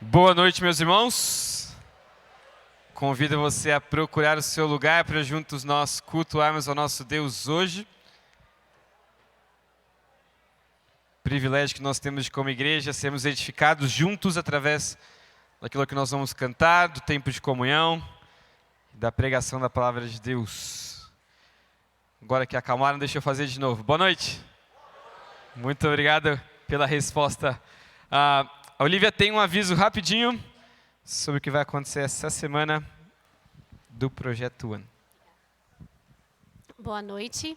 Boa noite, meus irmãos. Convido você a procurar o seu lugar para juntos nós cultuarmos ao nosso Deus hoje. Privilégio que nós temos como igreja, sermos edificados juntos através daquilo que nós vamos cantar, do tempo de comunhão, da pregação da palavra de Deus. Agora que acalmaram, deixa eu fazer de novo. Boa noite. Muito obrigado pela resposta. A Olivia tem um aviso rapidinho sobre o que vai acontecer essa semana do Projeto One. Boa noite.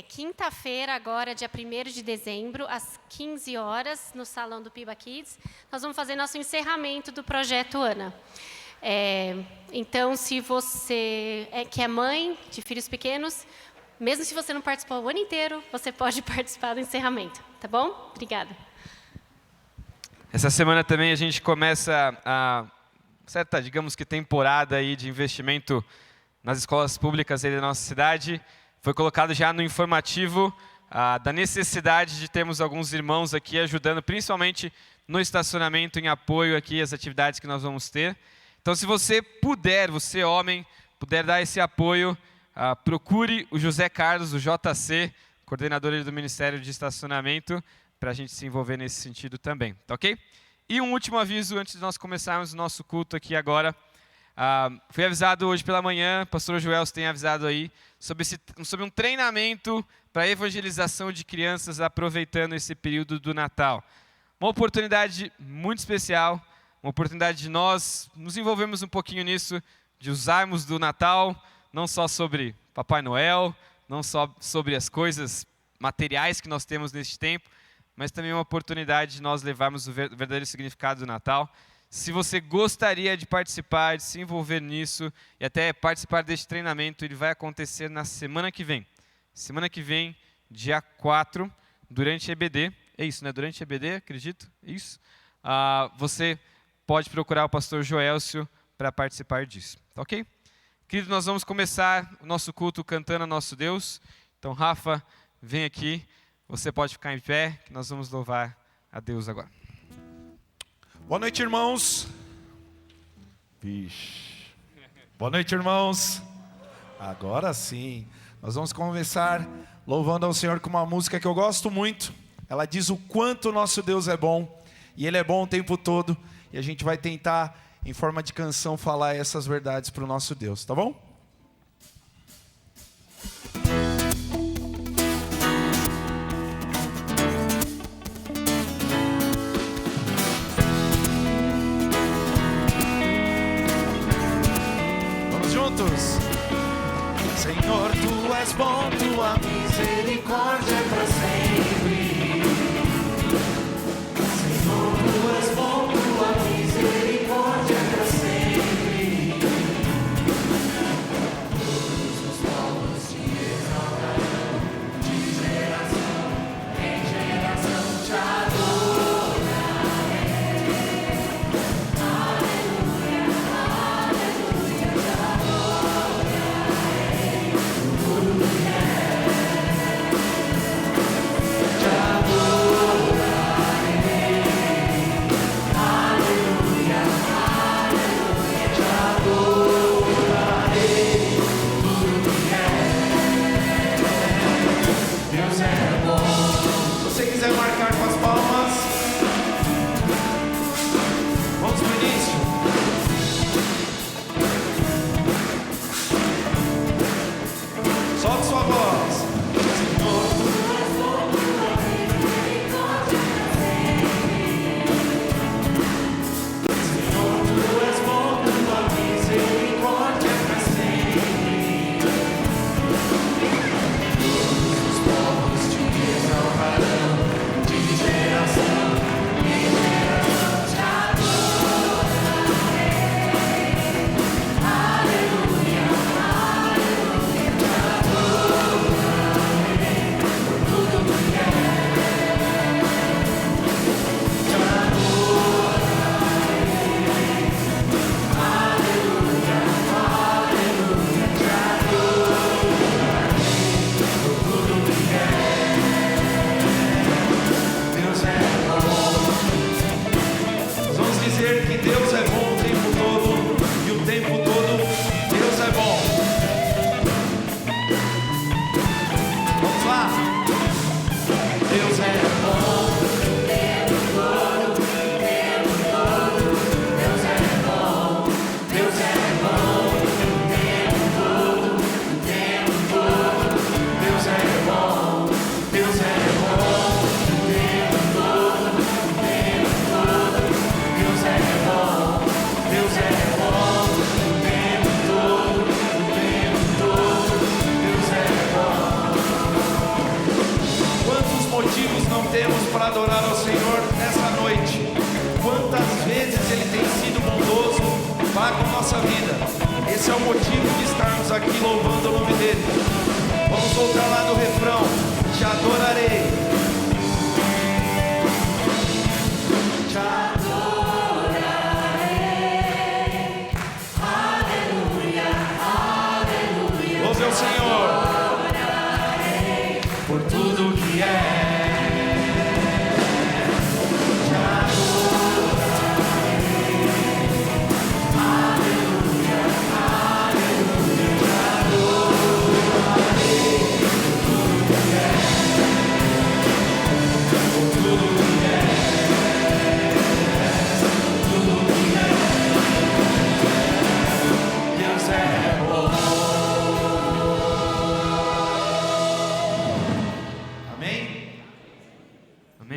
Quinta-feira, agora, dia 1º de dezembro, às 15 horas, no Salão do Piba Kids, nós vamos fazer nosso encerramento do Projeto Ana. Então, se você que é mãe de filhos pequenos, mesmo se você não participou o ano inteiro, você pode participar do encerramento, tá bom? Obrigada. Essa semana também a gente começa a certa, digamos que temporada aí de investimento nas escolas públicas aí da nossa cidade. Foi colocado já no informativo da necessidade de termos alguns irmãos aqui ajudando, principalmente no estacionamento, em apoio aqui às atividades que nós vamos ter. Então, se você puder, você homem, puder dar esse apoio, procure o José Carlos, o JC, coordenador do Ministério de Estacionamento, para a gente se envolver nesse sentido também, tá ok? E um último aviso antes de nós começarmos o nosso culto aqui agora. Fui avisado hoje pela manhã, o pastor Joelson tem avisado aí, sobre um treinamento para evangelização de crianças aproveitando esse período do Natal. Uma oportunidade muito especial, uma oportunidade de nós nos envolvermos um pouquinho nisso, de usarmos do Natal, não só sobre Papai Noel, não só sobre as coisas materiais que nós temos neste tempo, mas também uma oportunidade de nós levarmos o verdadeiro significado do Natal. Se você gostaria de participar, de se envolver nisso e até participar deste treinamento, ele vai acontecer na semana que vem. Semana que vem, dia 4, durante EBD. É isso, né? Durante EBD, acredito. Isso. Você pode procurar o pastor Joelcio para participar disso. Tá ok? Querido, nós vamos começar o nosso culto cantando a nosso Deus. Então, Rafa, vem aqui. Você pode ficar em pé, que nós vamos louvar a Deus agora. Boa noite, irmãos. Vixe. Boa noite, irmãos. Agora sim. Nós vamos começar louvando ao Senhor com uma música que eu gosto muito. Ela diz o quanto o nosso Deus é bom. E Ele é bom o tempo todo. E a gente vai tentar, em forma de canção, falar essas verdades para o nosso Deus. Tá bom? Senhor, Tu és bom, Tua misericórdia é para sempre. Senhor, Tu és bom, Tua misericórdia é para sempre. Todos os povos te exaltarão, de geração em geração te adorarei. Aleluia, aleluia, te adorarei. Te adorarei. motivo de estarmos aqui louvando o nome dele. Vamos voltar lá no refrão. Te adorarei. Te adorarei. Aleluia, aleluia. Louve ao Senhor. Adorarei por tudo que é.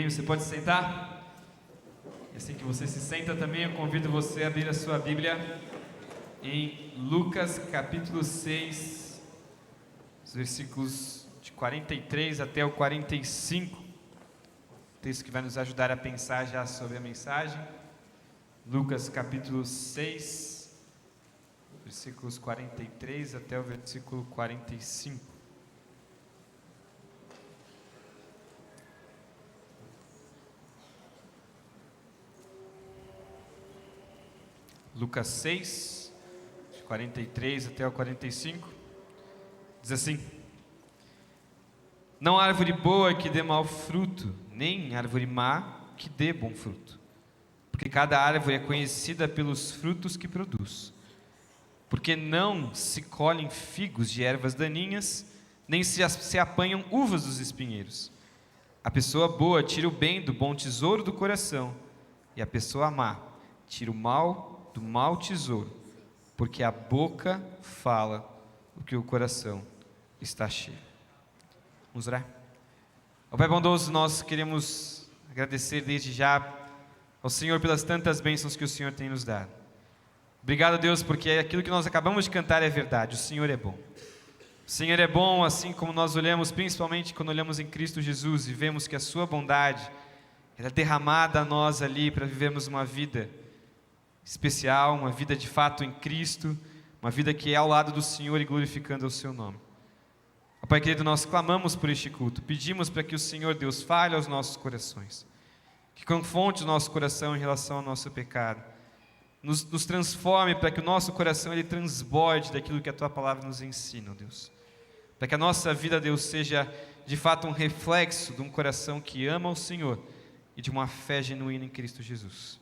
Você pode sentar? E assim que você se senta também, eu convido você a abrir a sua Bíblia em Lucas capítulo 6, os versículos de 43 até o 45. Texto que vai nos ajudar a pensar já sobre a mensagem. Lucas capítulo 6, versículos 43 até o versículo 45. Lucas 6, de 43 até o 45, diz assim: Não há árvore boa que dê mau fruto, nem árvore má que dê bom fruto, porque cada árvore é conhecida pelos frutos que produz. Porque não se colhem figos de ervas daninhas, nem se apanham uvas dos espinheiros. A pessoa boa tira o bem do bom tesouro do coração, e a pessoa má tira o mal do mau tesouro, porque a boca fala o que o coração está cheio. Vamos orar? Ó Pai bondoso, nós queremos agradecer desde já ao Senhor pelas tantas bênçãos que o Senhor tem nos dado. Obrigado, Deus, porque aquilo que nós acabamos de cantar é verdade. O Senhor é bom. O Senhor é bom, assim como nós olhamos, principalmente quando olhamos em Cristo Jesus e vemos que a sua bondade é derramada a nós ali para vivermos uma vida especial, uma vida de fato em Cristo, uma vida que é ao lado do Senhor e glorificando o seu nome. Ó Pai querido, nós clamamos por este culto, pedimos para que o Senhor Deus fale aos nossos corações, que confronte o nosso coração em relação ao nosso pecado, nos transforme para que o nosso coração ele transborde daquilo que a Tua palavra nos ensina, Deus, para que a nossa vida, Deus, seja de fato um reflexo de um coração que ama o Senhor e de uma fé genuína em Cristo Jesus.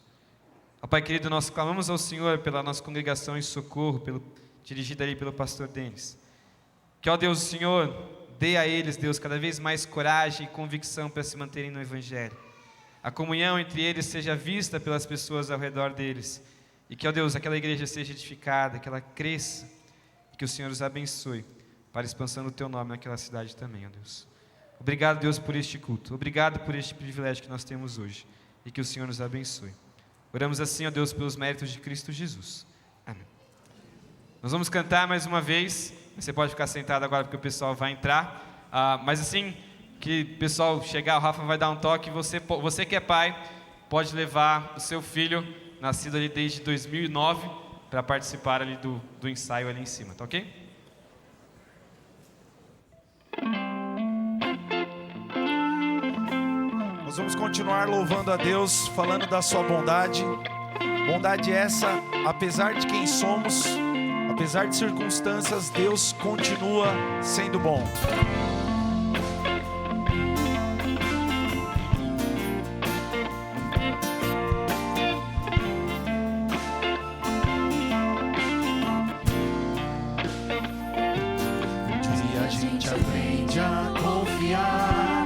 Ó Pai querido, nós clamamos ao Senhor pela nossa congregação em Socorro, dirigida ali pelo pastor Denis. Que, ó Deus, o Senhor dê a eles, Deus, cada vez mais coragem e convicção para se manterem no Evangelho. A comunhão entre eles seja vista pelas pessoas ao redor deles. E que, ó Deus, aquela igreja seja edificada, que ela cresça. E que o Senhor os abençoe para a expansão do Teu nome naquela cidade também, ó Deus. Obrigado, Deus, por este culto. Obrigado por este privilégio que nós temos hoje. E que o Senhor nos abençoe. Oramos assim, ó Deus, pelos méritos de Cristo Jesus. Amém. Nós vamos cantar mais uma vez. Você pode ficar sentado agora porque o pessoal vai entrar. Mas assim que o pessoal chegar, o Rafa vai dar um toque. Você que é pai, pode levar o seu filho, nascido ali desde 2009, para participar ali do ensaio ali em cima, tá ok? Nós vamos continuar louvando a Deus, falando da sua bondade. Bondade essa, apesar de quem somos, apesar de circunstâncias, Deus continua sendo bom. Um dia a gente aprende a confiar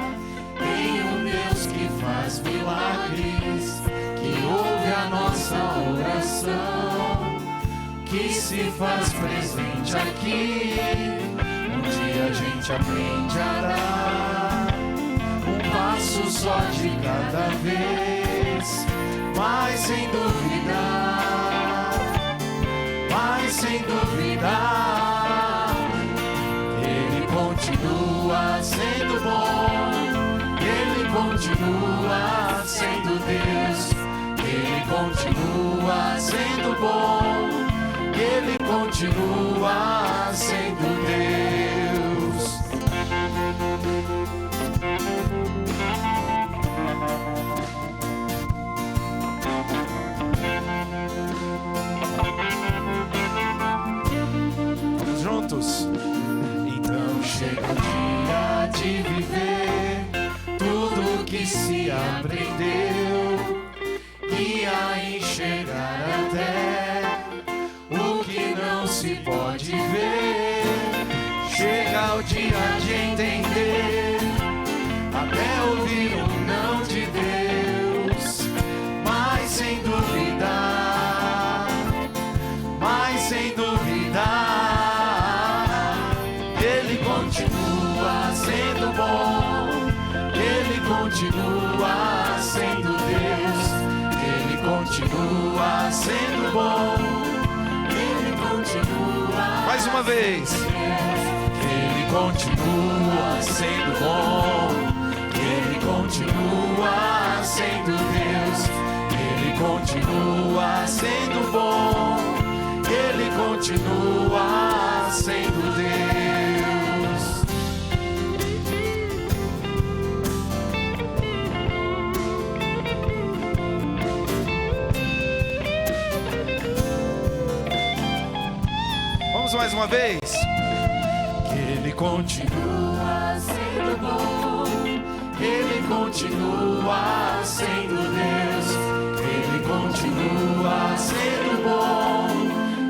em um Deus que faz milagres, que ouve a nossa oração, que se faz presente aqui. Um dia a gente aprende a dar um passo só de cada vez, mas sem duvidar, Ele continua sendo bom, Ele continua sendo Deus, Ele continua sendo bom, Ele continua continua sendo Deus. Vamos juntos? Então chega o dia de viver tudo que se aprendeu e a enxergar até o que não se pode ver. Chega o dia de entender, até ouvir um não de Deus, mas sem duvidar, Ele continua sendo bom, Ele continua sendo Deus, Ele continua sendo bom, Ele continua. Mais uma vez. Ele continua sendo bom, Ele continua sendo Deus, Ele continua sendo bom, Ele continua sendo Deus. Vamos mais uma vez. Ele continua sendo bom, Ele continua sendo Deus, Ele continua sendo bom,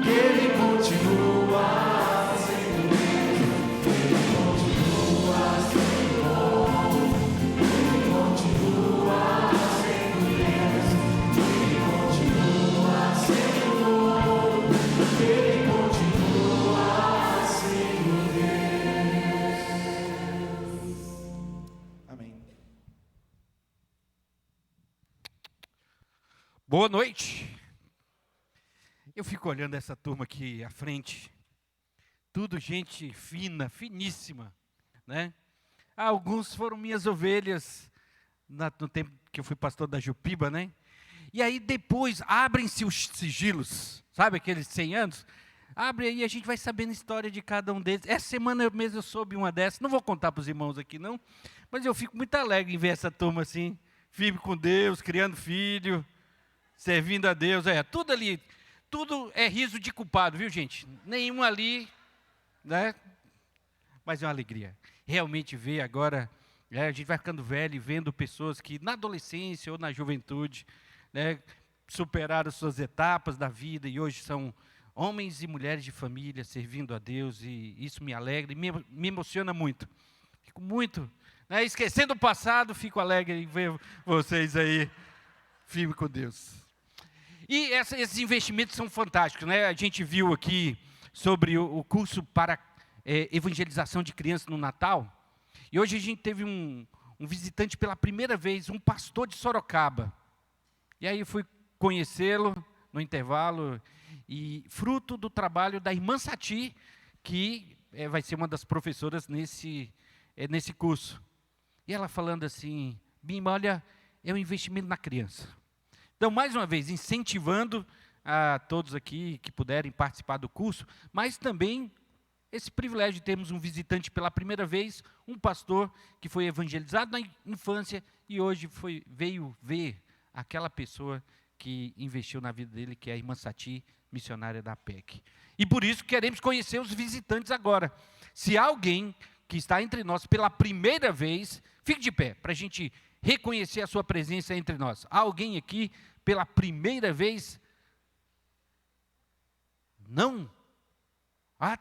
Ele continua sendo Deus, Ele continua sendo bom, Ele continua sendo Deus, Ele continua sendo bom, Ele continua sendo Deus. Amém. Boa noite. Eu fico olhando essa turma aqui à frente. Tudo gente fina, finíssima, né? Alguns foram minhas ovelhas no tempo que eu fui pastor da Jupiba, né? E aí depois abrem-se os sigilos, sabe aqueles 100 anos? Abre aí, a gente vai sabendo a história de cada um deles. Essa semana mesmo eu soube uma dessas, não vou contar para os irmãos aqui não, mas eu fico muito alegre em ver essa turma assim, firme com Deus, criando filho, servindo a Deus, tudo ali, tudo é riso de culpado, viu gente? Nenhum ali, né? Mas é uma alegria, realmente ver agora, a gente vai ficando velho e vendo pessoas que na adolescência ou na juventude, né, superaram suas etapas da vida e hoje são homens e mulheres de família servindo a Deus, e isso me alegra e me emociona muito. Fico muito, né, esquecendo o passado, fico alegre em ver vocês aí, firme com Deus. E esses investimentos são fantásticos, né? A gente viu aqui sobre o curso para evangelização de crianças no Natal, e hoje a gente teve um visitante pela primeira vez, um pastor de Sorocaba. E aí eu fui conhecê-lo no intervalo, e fruto do trabalho da irmã Sati, que vai ser uma das professoras nesse curso. E ela falando assim, Bimba, olha, é um investimento na criança. Então, mais uma vez, incentivando a todos aqui que puderem participar do curso, mas também esse privilégio de termos um visitante pela primeira vez, um pastor que foi evangelizado na infância e hoje veio ver aquela pessoa que investiu na vida dele, que é a irmã Sati, missionária da PEC. E por isso queremos conhecer os visitantes agora. Se há alguém que está entre nós pela primeira vez, fique de pé, para a gente reconhecer a sua presença entre nós. Há alguém aqui pela primeira vez? Não?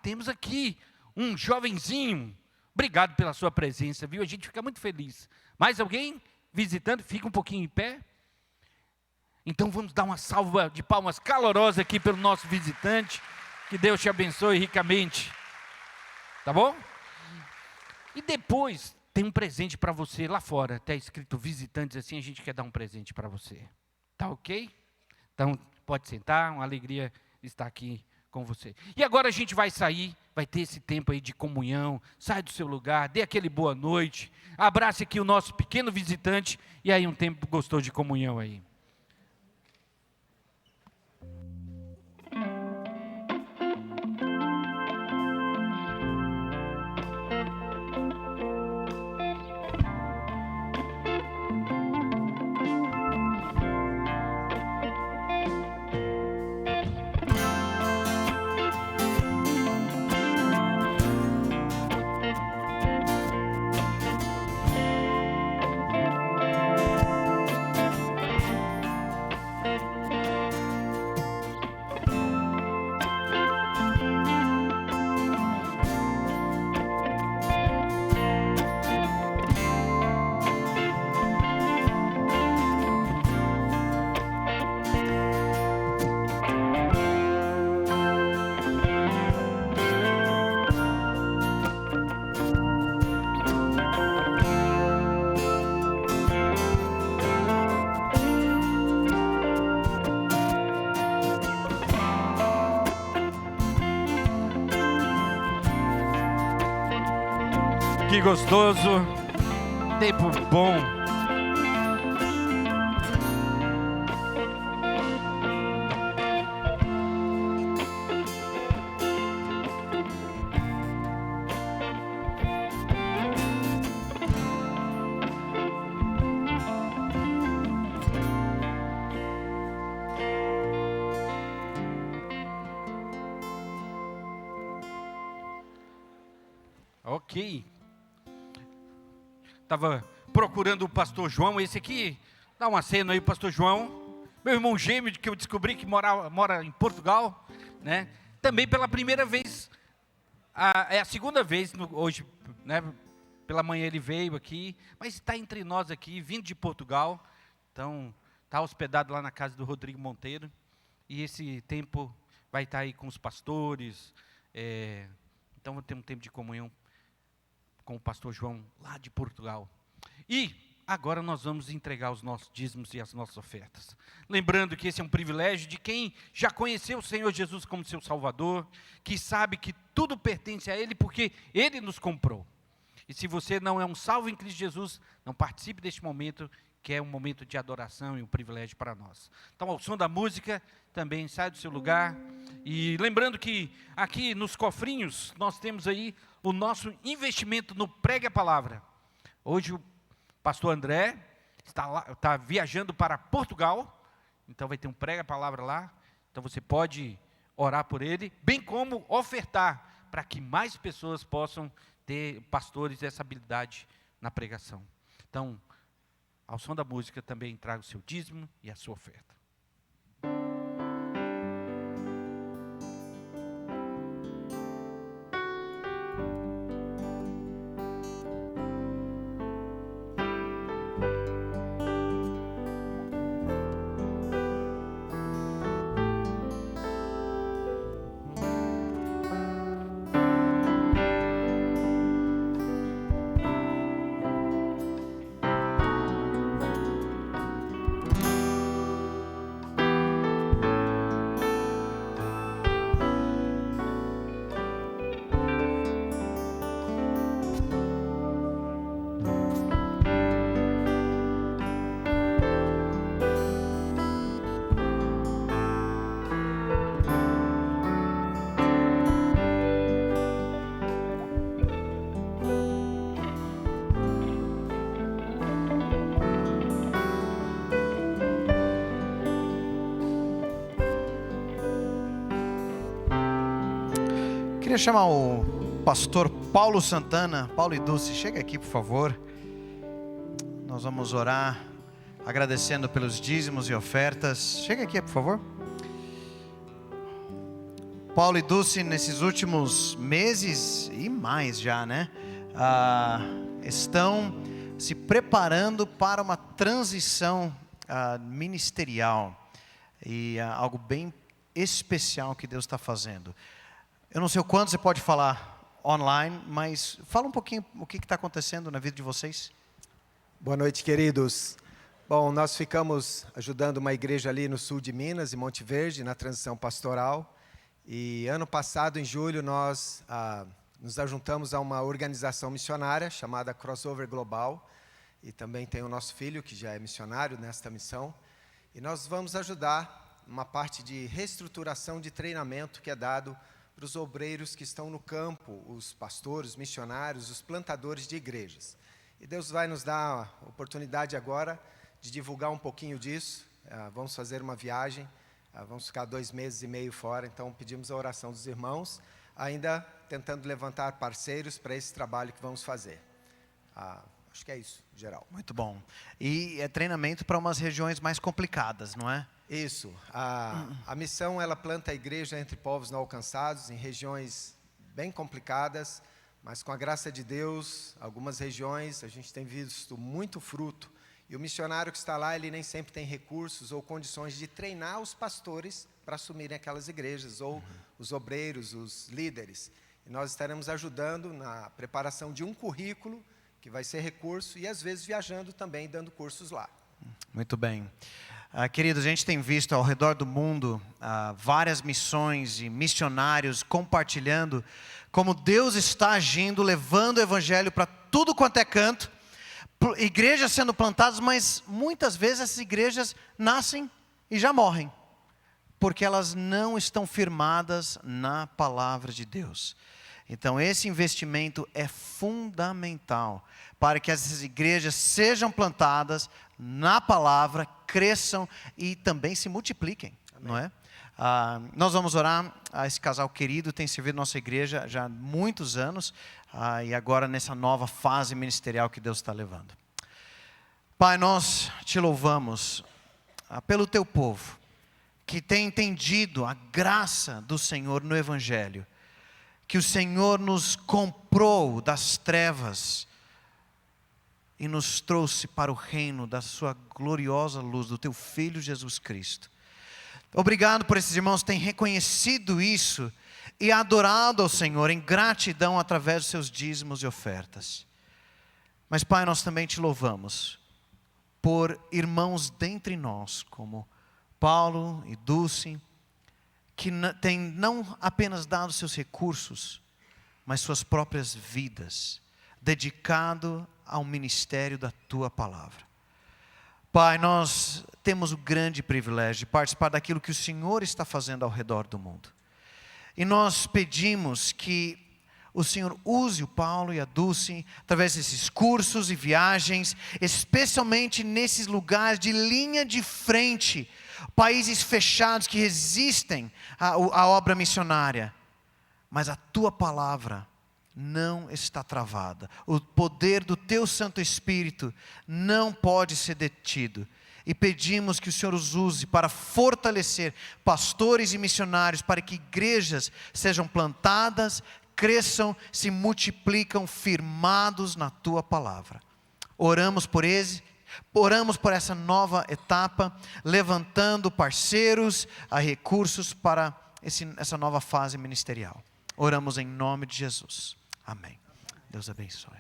Temos aqui um jovenzinho. Obrigado pela sua presença, viu? A gente fica muito feliz. Mais alguém visitando? Fica um pouquinho em pé. Então vamos dar uma salva de palmas calorosa aqui pelo nosso visitante. Que Deus te abençoe ricamente. Tá bom? E depois tem um presente para você lá fora. Está escrito visitantes assim, a gente quer dar um presente para você. Tá ok? Então pode sentar, uma alegria estar aqui com você. E agora a gente vai sair, vai ter esse tempo aí de comunhão. Sai do seu lugar, dê aquele boa noite. Abrace aqui o nosso pequeno visitante. E aí um tempo gostoso de comunhão aí. Que gostoso, tempo bom. Ok. Estava procurando o pastor João. Esse aqui, dá um aceno aí, pastor João. Meu irmão gêmeo, que eu descobri que mora em Portugal, né? Também pela primeira vez, é a segunda vez hoje, né? Pela manhã ele veio aqui, mas está entre nós aqui, vindo de Portugal. Então, está hospedado lá na casa do Rodrigo Monteiro. E esse tempo vai estar aí com os pastores. Então, vamos ter um tempo de comunhão com o pastor João, lá de Portugal. E agora nós vamos entregar os nossos dízimos e as nossas ofertas. Lembrando que esse é um privilégio de quem já conheceu o Senhor Jesus como seu Salvador, que sabe que tudo pertence a Ele, porque Ele nos comprou. E se você não é um salvo em Cristo Jesus, não participe deste momento, que é um momento de adoração e um privilégio para nós. Então, ao som da música, também sai do seu lugar. E lembrando que aqui nos cofrinhos, nós temos aí o nosso investimento no Pregue a Palavra. Hoje o pastor André está viajando para Portugal, então vai ter um Pregue a Palavra lá. Então você pode orar por ele, bem como ofertar, para que mais pessoas possam ter, pastores, essa habilidade na pregação. Então, ao som da música, também traga o seu dízimo e a sua oferta. Queria chamar o pastor Paulo Santana. Paulo e Dulce, chega aqui, por favor. Nós vamos orar agradecendo pelos dízimos e ofertas. Chega aqui, por favor. Paulo e Dulce, nesses últimos meses e mais já, né? Estão se preparando para uma transição ministerial. E algo bem especial que Deus está fazendo. Eu não sei o quanto você pode falar online, mas fala um pouquinho o que está acontecendo na vida de vocês. Boa noite, queridos. Bom, nós ficamos ajudando uma igreja ali no sul de Minas, em Monte Verde, na transição pastoral. E ano passado, em julho, nós nos ajuntamos a uma organização missionária chamada Crossover Global. E também tem o nosso filho, que já é missionário nesta missão. E nós vamos ajudar uma parte de reestruturação de treinamento que é dado para os obreiros que estão no campo, os pastores, os missionários, os plantadores de igrejas. E Deus vai nos dar a oportunidade agora de divulgar um pouquinho disso. Vamos fazer uma viagem, vamos ficar 2 meses e meio fora, então pedimos a oração dos irmãos, ainda tentando levantar parceiros para esse trabalho que vamos fazer. Acho que é isso, em geral. Muito bom. E é treinamento para umas regiões mais complicadas, não é? Isso. A missão, ela planta a igreja entre povos não alcançados, em regiões bem complicadas, mas com a graça de Deus, algumas regiões a gente tem visto muito fruto. E o missionário que está lá, ele nem sempre tem recursos ou condições de treinar os pastores para assumirem aquelas igrejas, ou os obreiros, os líderes. E nós estaremos ajudando na preparação de um currículo, que vai ser recurso, e às vezes viajando também, dando cursos lá. Muito bem. Queridos, a gente tem visto ao redor do mundo várias missões e missionários compartilhando como Deus está agindo, levando o evangelho para tudo quanto é canto, igrejas sendo plantadas, mas muitas vezes essas igrejas nascem e já morrem, porque elas não estão firmadas na palavra de Deus. Então esse investimento é fundamental para que essas igrejas sejam plantadas na palavra, cresçam e também se multipliquem. Amém. Não é? Nós vamos orar. Esse casal querido tem servido nossa igreja já há muitos anos, e agora nessa nova fase ministerial que Deus está levando. Pai, nós te louvamos pelo teu povo, que tem entendido a graça do Senhor no Evangelho, que o Senhor nos comprou das trevas e nos trouxe para o reino da sua gloriosa luz, do teu Filho Jesus Cristo. Obrigado por esses irmãos que têm reconhecido isso e adorado ao Senhor em gratidão através dos seus dízimos e ofertas. Mas Pai, nós também te louvamos por irmãos dentre nós, como Paulo e Dulce, que têm não apenas dado seus recursos, mas suas próprias vidas, dedicado ao ministério da tua palavra. Pai, nós temos o grande privilégio de participar daquilo que o Senhor está fazendo ao redor do mundo. E nós pedimos que o Senhor use o Paulo e a Dulce através desses cursos e viagens, especialmente nesses lugares de linha de frente, países fechados que resistem à obra missionária. Mas a tua palavra não está travada. O poder do teu Santo Espírito não pode ser detido. E pedimos que o Senhor os use para fortalecer pastores e missionários, para que igrejas sejam plantadas, cresçam, se multiplicam, firmados na tua palavra. Oramos por essa nova etapa, levantando parceiros, recursos para essa nova fase ministerial. Oramos em nome de Jesus. Amém. Deus abençoe.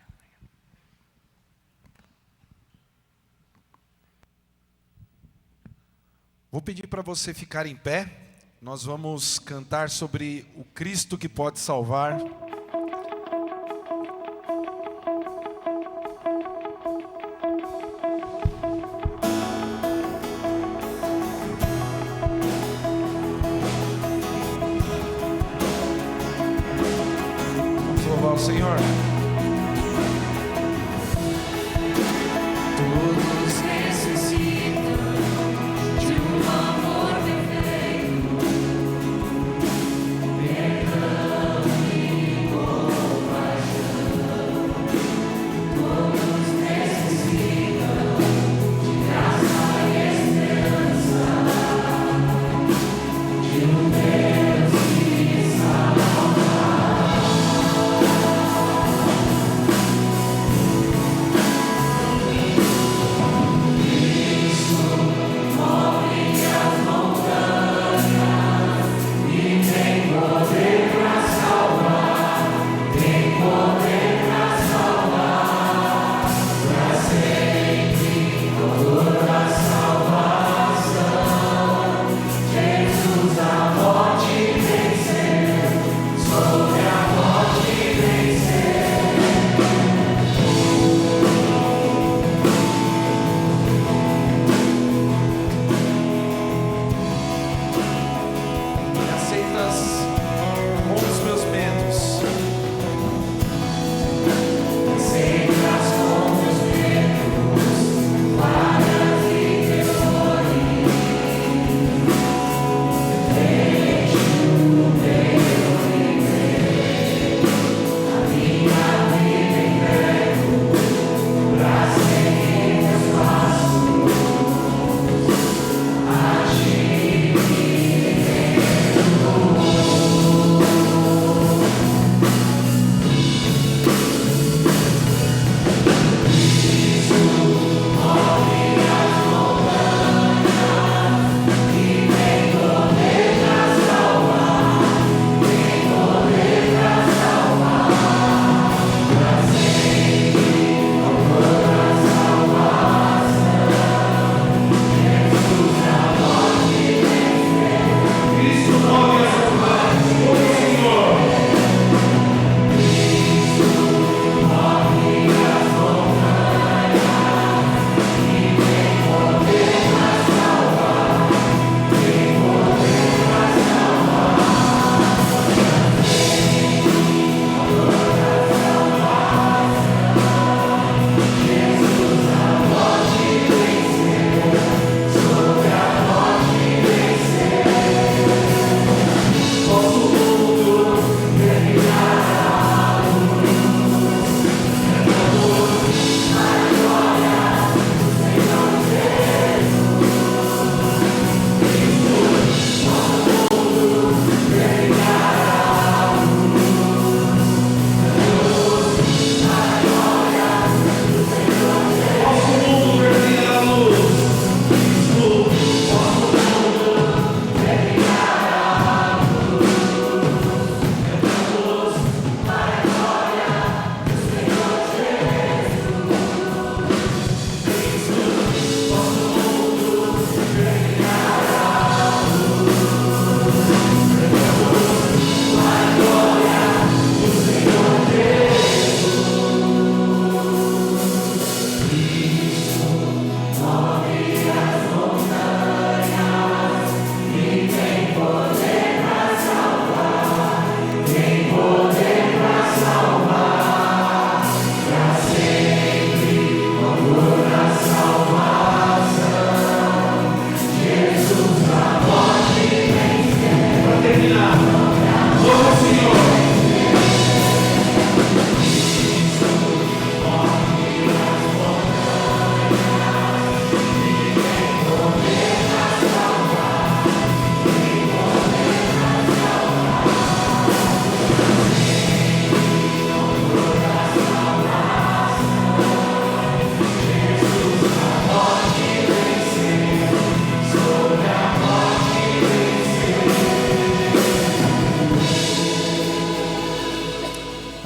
Vou pedir para você ficar em pé. Nós vamos cantar sobre o Cristo que pode salvar. Vamos louvar o Senhor. Todos necessitam de um amor perfeito, perdão e compaixão. Todos necessitam de graça e esperança, de um Deus que salva.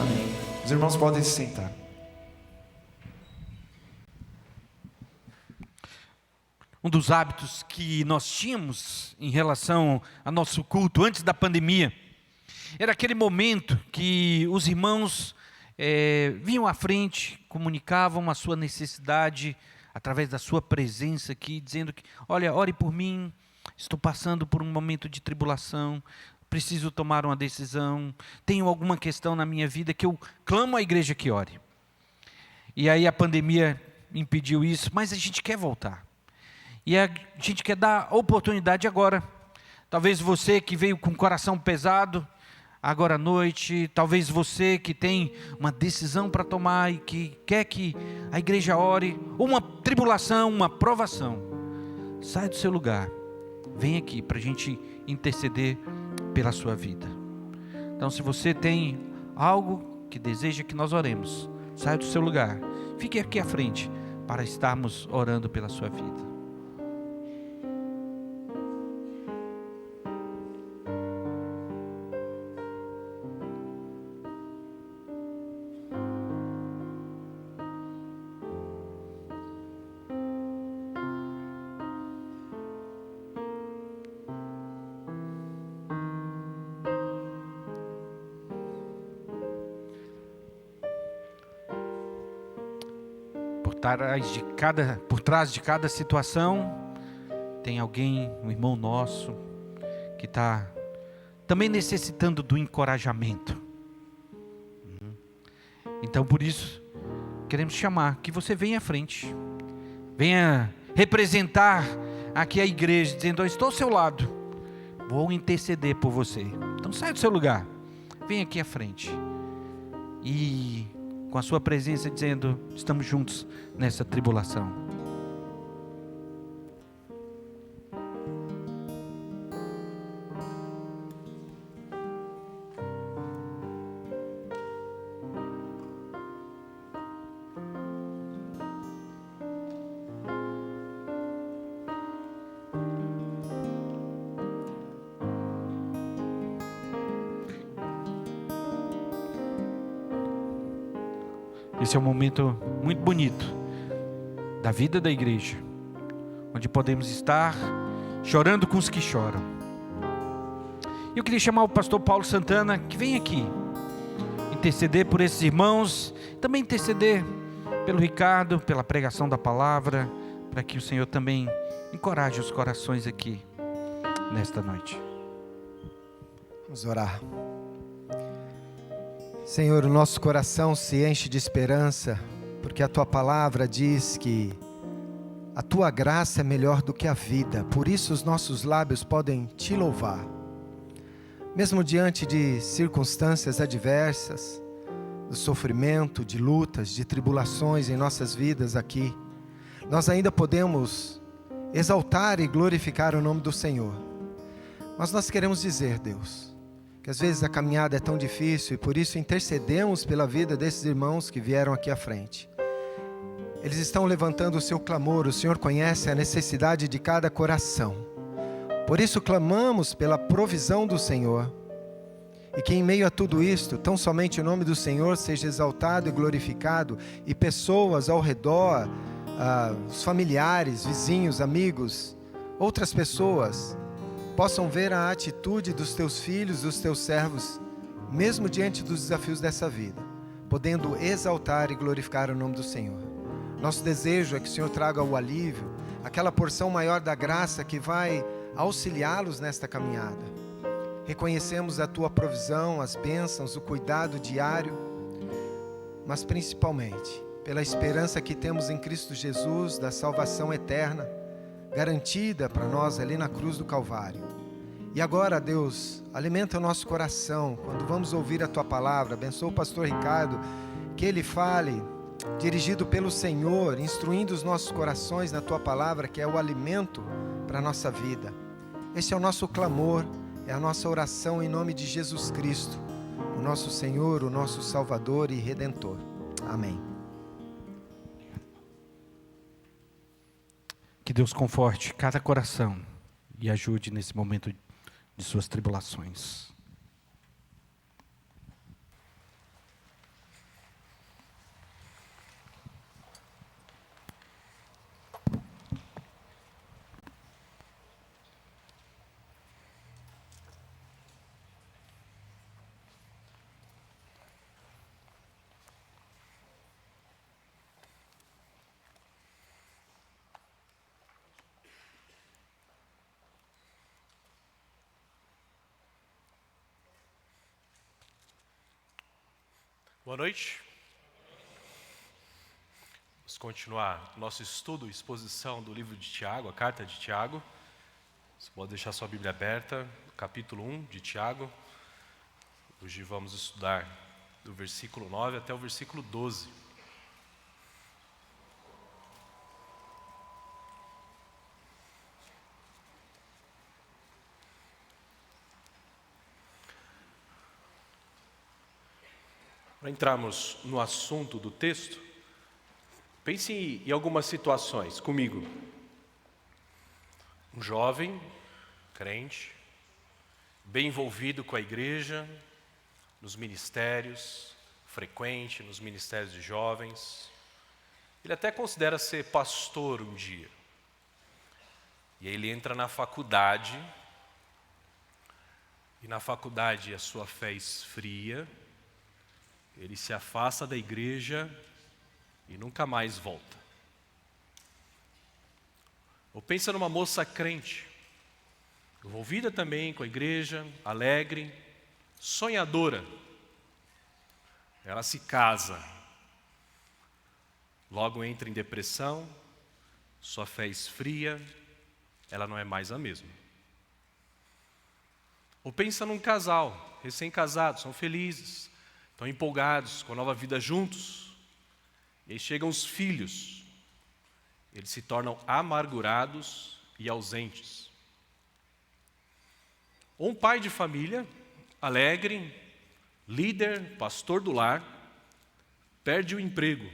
Amém. Os irmãos podem se sentar. Um dos hábitos que nós tínhamos em relação ao nosso culto antes da pandemia era aquele momento que os irmãos vinham à frente, comunicavam a sua necessidade através da sua presença aqui, dizendo que, olha, ore por mim, estou passando por um momento de tribulação, preciso tomar uma decisão, tenho alguma questão na minha vida que eu clamo à igreja que ore. E aí a pandemia impediu isso, mas a gente quer voltar. E a gente quer dar oportunidade agora. Talvez você que veio com o coração pesado, agora à noite, talvez você que tem uma decisão para tomar e que quer que a igreja ore, ou uma tribulação, uma provação, sai do seu lugar, vem aqui para a gente interceder pela sua vida. Então, se você tem algo que deseja que nós oremos, saia do seu lugar, fique aqui à frente para estarmos orando pela sua vida. Por trás de cada situação, tem alguém, um irmão nosso, que está também necessitando do encorajamento. Então, por isso, queremos chamar que você venha à frente, venha representar aqui a igreja, dizendo: eu estou ao seu lado, vou interceder por você. Então, saia do seu lugar, venha aqui à frente e com a sua presença dizendo: estamos juntos nessa tribulação. Esse é um momento muito bonito da vida da igreja, onde podemos estar chorando com os que choram. Eu queria chamar o pastor Paulo Santana, que vem aqui interceder por esses irmãos, também interceder pelo Ricardo, pela pregação da palavra, para que o Senhor também encoraje os corações aqui nesta noite. Vamos orar. Senhor, o nosso coração se enche de esperança, porque a Tua palavra diz que a Tua graça é melhor do que a vida, por isso os nossos lábios podem Te louvar. Mesmo diante de circunstâncias adversas, do sofrimento, de lutas, de tribulações em nossas vidas aqui, nós ainda podemos exaltar e glorificar o nome do Senhor. Mas nós queremos dizer, Deus, que às vezes a caminhada é tão difícil e por isso intercedemos pela vida desses irmãos que vieram aqui à frente. Eles estão levantando o seu clamor, o Senhor conhece a necessidade de cada coração. Por isso clamamos pela provisão do Senhor e que em meio a tudo isto, tão somente o nome do Senhor seja exaltado e glorificado e pessoas ao redor, os familiares, vizinhos, amigos, outras pessoas possam ver a atitude dos teus filhos, dos teus servos, mesmo diante dos desafios dessa vida, podendo exaltar e glorificar o nome do Senhor. Nosso desejo é que o Senhor traga o alívio, aquela porção maior da graça que vai auxiliá-los nesta caminhada. Reconhecemos a tua provisão, as bênçãos, o cuidado diário, mas principalmente pela esperança que temos em Cristo Jesus, da salvação eterna, garantida para nós ali na cruz do Calvário. E agora, Deus, alimenta o nosso coração quando vamos ouvir a Tua palavra. Abençoa o pastor Ricardo, que ele fale dirigido pelo Senhor, instruindo os nossos corações na Tua palavra, que é o alimento para a nossa vida. Esse é o nosso clamor, é a nossa oração em nome de Jesus Cristo, o nosso Senhor, o nosso Salvador e Redentor. Amém. Que Deus conforte cada coração e ajude nesse momento de suas tribulações. Boa noite. Vamos continuar nosso estudo, exposição do livro de Tiago, a carta de Tiago. Você pode deixar sua Bíblia aberta, capítulo 1 de Tiago. Hoje vamos estudar do versículo 9 até o versículo 12. Para entrarmos no assunto do texto, pense em algumas situações comigo. Um jovem, crente, bem envolvido com a igreja, nos ministérios, frequente nos ministérios de jovens. Ele até considera ser pastor um dia. E aí ele entra na faculdade, e na faculdade a sua fé esfria, ele se afasta da igreja e nunca mais volta. Ou pensa numa moça crente, envolvida também com a igreja, alegre, sonhadora. Ela se casa, logo entra em depressão, sua fé esfria, ela não é mais a mesma. Ou pensa num casal, recém-casados, são felizes, estão empolgados com a nova vida juntos. E aí chegam os filhos, eles se tornam amargurados e ausentes. Ou um pai de família, alegre, líder, pastor do lar, perde o emprego,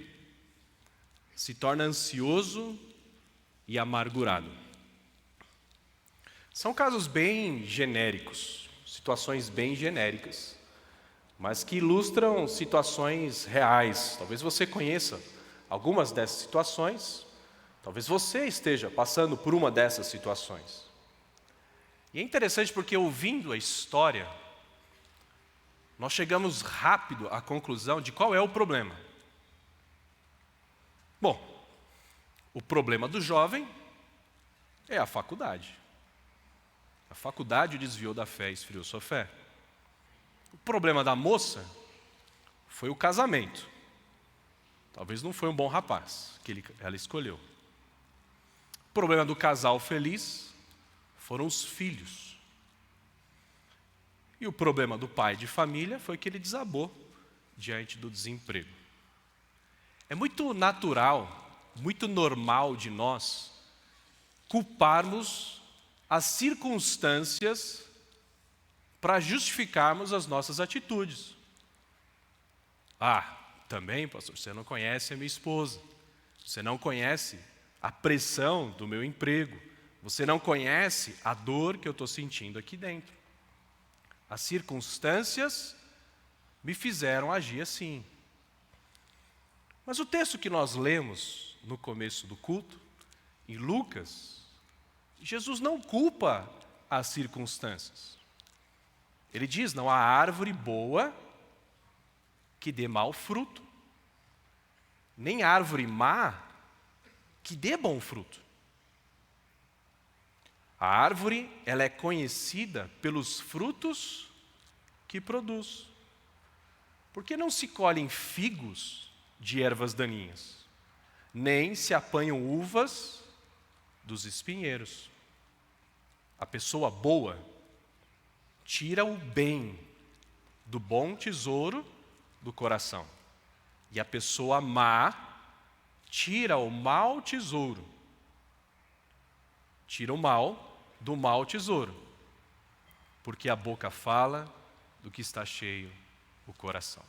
se torna ansioso e amargurado. São casos bem genéricos, situações bem genéricas, mas que ilustram situações reais. Talvez você conheça algumas dessas situações, talvez você esteja passando por uma dessas situações. E é interessante porque, ouvindo a história, nós chegamos rápido à conclusão de qual é o problema. Bom, o problema do jovem é a faculdade. A faculdade o desviou da fé, esfriou sua fé. O problema da moça foi o casamento. Talvez não foi um bom rapaz que ela escolheu. O problema do casal feliz foram os filhos. E o problema do pai de família foi que ele desabou diante do desemprego. É muito natural, muito normal de nós culparmos as circunstâncias para justificarmos as nossas atitudes. Também, pastor, você não conhece a minha esposa. Você não conhece a pressão do meu emprego. Você não conhece a dor que eu estou sentindo aqui dentro. As circunstâncias me fizeram agir assim. Mas o texto que nós lemos no começo do culto, em Lucas, Jesus não culpa as circunstâncias. Ele diz, não há árvore boa que dê mau fruto, nem árvore má que dê bom fruto. A árvore, ela é conhecida pelos frutos que produz. Por que não se colhem figos de ervas daninhas, nem se apanham uvas dos espinheiros? A pessoa boa tira o bem do bom tesouro do coração. E a pessoa má tira o mau tesouro. Tira o mal do mau tesouro. Porque a boca fala do que está cheio o coração.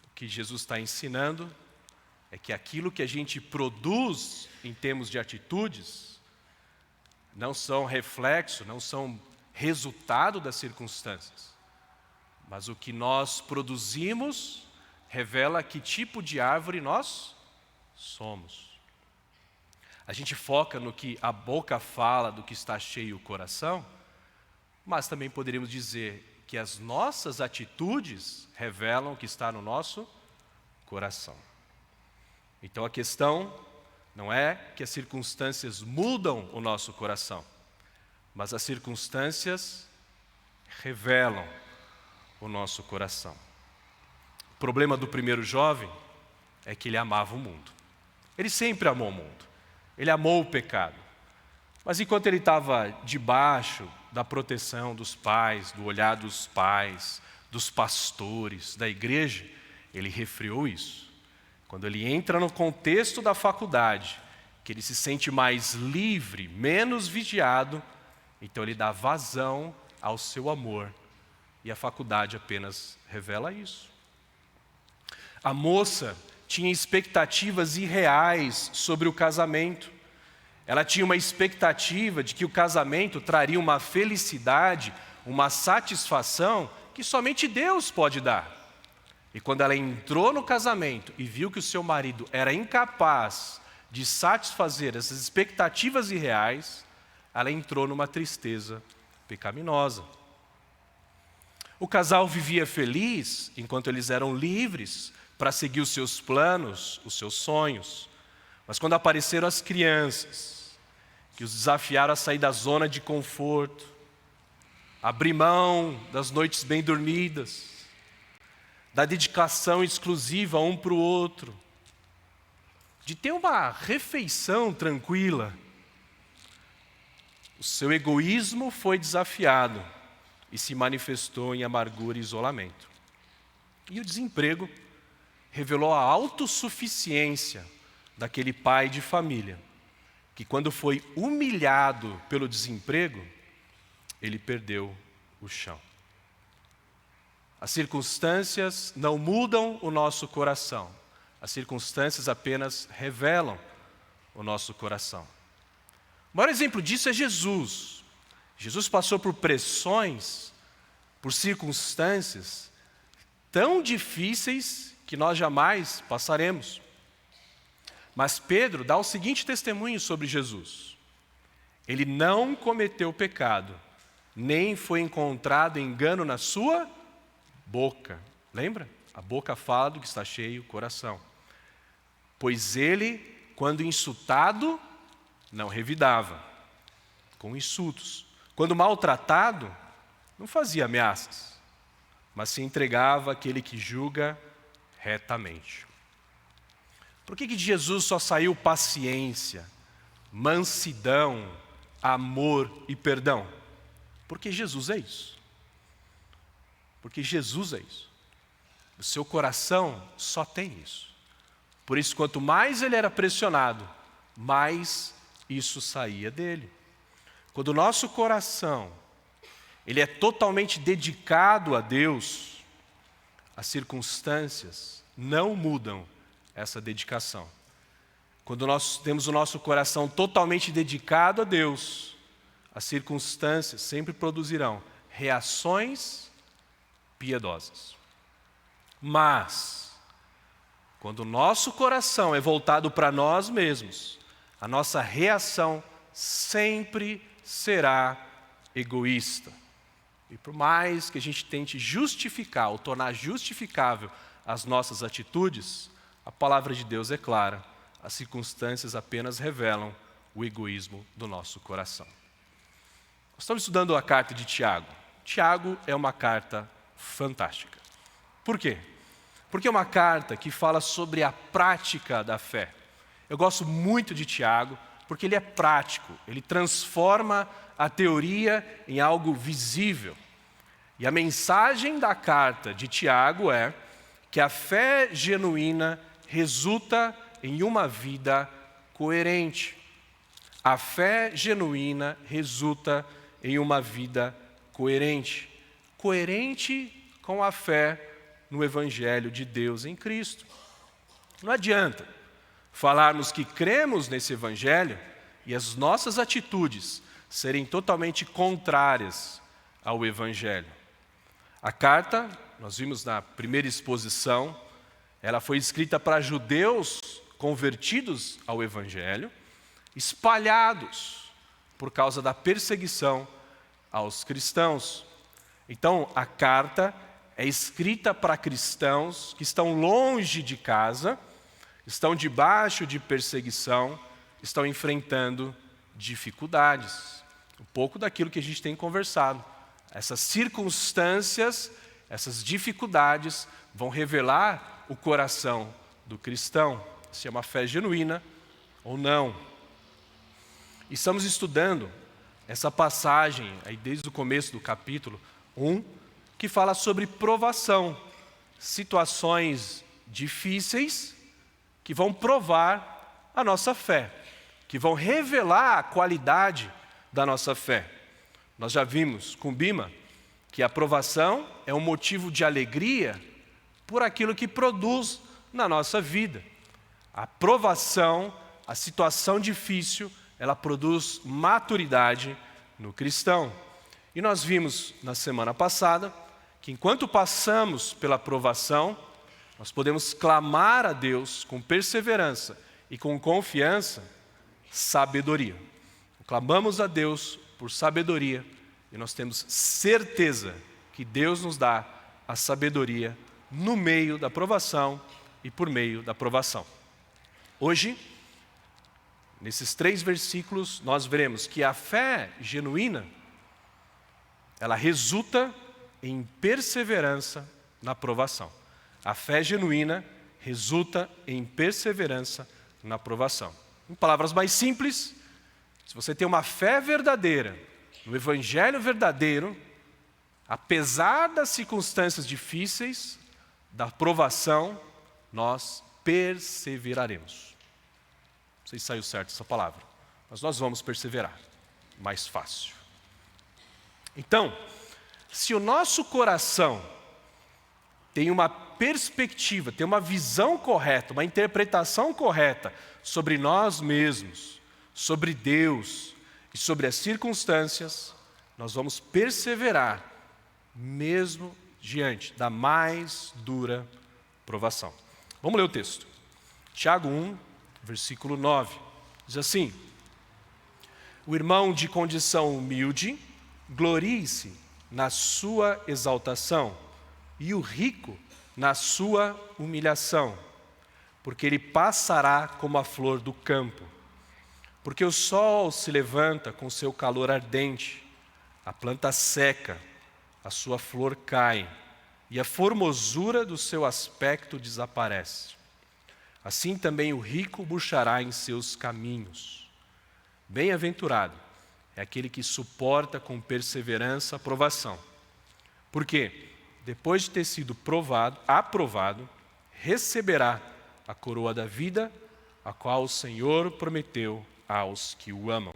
O que Jesus está ensinando é que aquilo que a gente produz em termos de atitudes não são reflexo, não são resultado das circunstâncias. Mas o que nós produzimos revela que tipo de árvore nós somos. A gente foca no que a boca fala, do que está cheio o coração, mas também poderíamos dizer que as nossas atitudes revelam o que está no nosso coração. Então a questão não é que as circunstâncias mudam o nosso coração, mas as circunstâncias revelam o nosso coração. O problema do primeiro jovem é que ele amava o mundo. Ele sempre amou o mundo. Ele amou o pecado. Mas enquanto ele estava debaixo da proteção dos pais, do olhar dos pais, dos pastores, da igreja, ele refreou isso. Quando ele entra no contexto da faculdade, que ele se sente mais livre, menos vigiado, então ele dá vazão ao seu amor. E a faculdade apenas revela isso. A moça tinha expectativas irreais sobre o casamento. Ela tinha uma expectativa de que o casamento traria uma felicidade, uma satisfação que somente Deus pode dar. E quando ela entrou no casamento e viu que o seu marido era incapaz de satisfazer essas expectativas irreais, ela entrou numa tristeza pecaminosa. O casal vivia feliz enquanto eles eram livres para seguir os seus planos, os seus sonhos. Mas quando apareceram as crianças, que os desafiaram a sair da zona de conforto, abrir mão das noites bem dormidas, da dedicação exclusiva um para o outro, de ter uma refeição tranquila, o seu egoísmo foi desafiado e se manifestou em amargura e isolamento. E o desemprego revelou a autossuficiência daquele pai de família, que quando foi humilhado pelo desemprego, ele perdeu o chão. As circunstâncias não mudam o nosso coração, as circunstâncias apenas revelam o nosso coração. O maior exemplo disso é Jesus. Jesus passou por pressões, por circunstâncias tão difíceis que nós jamais passaremos. Mas Pedro dá o seguinte testemunho sobre Jesus: ele não cometeu pecado, nem foi encontrado engano na sua boca. Lembra? A boca fala do que está cheio o coração. Pois ele, quando insultado, não revidava com insultos. Quando maltratado, não fazia ameaças, mas se entregava àquele que julga retamente. Por que de Jesus só saiu paciência, mansidão, amor e perdão? Porque Jesus é isso. Porque Jesus é isso. O seu coração só tem isso. Por isso, quanto mais ele era pressionado, mais isso saía dele. Quando o nosso coração ele é totalmente dedicado a Deus, as circunstâncias não mudam essa dedicação. Quando nós temos o nosso coração totalmente dedicado a Deus, as circunstâncias sempre produzirão reações piedosas. Mas, quando o nosso coração é voltado para nós mesmos, a nossa reação sempre será egoísta. E por mais que a gente tente justificar ou tornar justificável as nossas atitudes, a palavra de Deus é clara, as circunstâncias apenas revelam o egoísmo do nosso coração. Nós estamos estudando a carta de Tiago. Tiago é uma carta fantástica. Por quê? Porque é uma carta que fala sobre a prática da fé. Eu gosto muito de Tiago, porque ele é prático, ele transforma a teoria em algo visível. E a mensagem da carta de Tiago é que a fé genuína resulta em uma vida coerente. A fé genuína resulta em uma vida coerente. Coerente com a fé no Evangelho de Deus em Cristo. Não adianta falarmos que cremos nesse Evangelho e as nossas atitudes serem totalmente contrárias ao Evangelho. A carta, nós vimos na primeira exposição, ela foi escrita para judeus convertidos ao Evangelho, espalhados por causa da perseguição aos cristãos. Então, a carta é escrita para cristãos que estão longe de casa, estão debaixo de perseguição, estão enfrentando dificuldades. Um pouco daquilo que a gente tem conversado. Essas circunstâncias essas dificuldades vão revelar o coração do cristão, se é uma fé genuína ou não. E estamos estudando essa passagem, aí desde o começo do capítulo 1, que fala sobre provação, situações difíceis que vão provar a nossa fé, que vão revelar a qualidade da nossa fé. Nós já vimos com Bima que a provação é um motivo de alegria por aquilo que produz na nossa vida. A provação, a situação difícil, ela produz maturidade no cristão. E nós vimos na semana passada que enquanto passamos pela provação, nós podemos clamar a Deus com perseverança e com confiança, sabedoria. Clamamos a Deus por sabedoria e nós temos certeza que Deus nos dá a sabedoria no meio da provação e por meio da provação. Hoje, nesses 3 versículos, nós veremos que a fé genuína, ela resulta em perseverança na provação. A fé genuína resulta em perseverança na provação. Em palavras mais simples, se você tem uma fé verdadeira, no evangelho verdadeiro, apesar das circunstâncias difíceis, da provação, nós perseveraremos. Não sei se saiu certo essa palavra, mas nós vamos perseverar. Mais fácil. Então, se o nosso coração tem uma perspectiva, tem uma visão correta, uma interpretação correta sobre nós mesmos, sobre Deus e sobre as circunstâncias, nós vamos perseverar mesmo diante da mais dura provação. Vamos ler o texto. Tiago 1, versículo 9. Diz assim: o irmão de condição humilde glorie-se na sua exaltação, e o rico na sua humilhação, porque ele passará como a flor do campo. Porque o sol se levanta com seu calor ardente, a planta seca, a sua flor cai, e a formosura do seu aspecto desaparece. Assim também o rico murchará em seus caminhos. Bem-aventurado é aquele que suporta com perseverança a provação. Porque, depois de ter sido aprovado, receberá a coroa da vida, a qual o Senhor prometeu aos que o amam.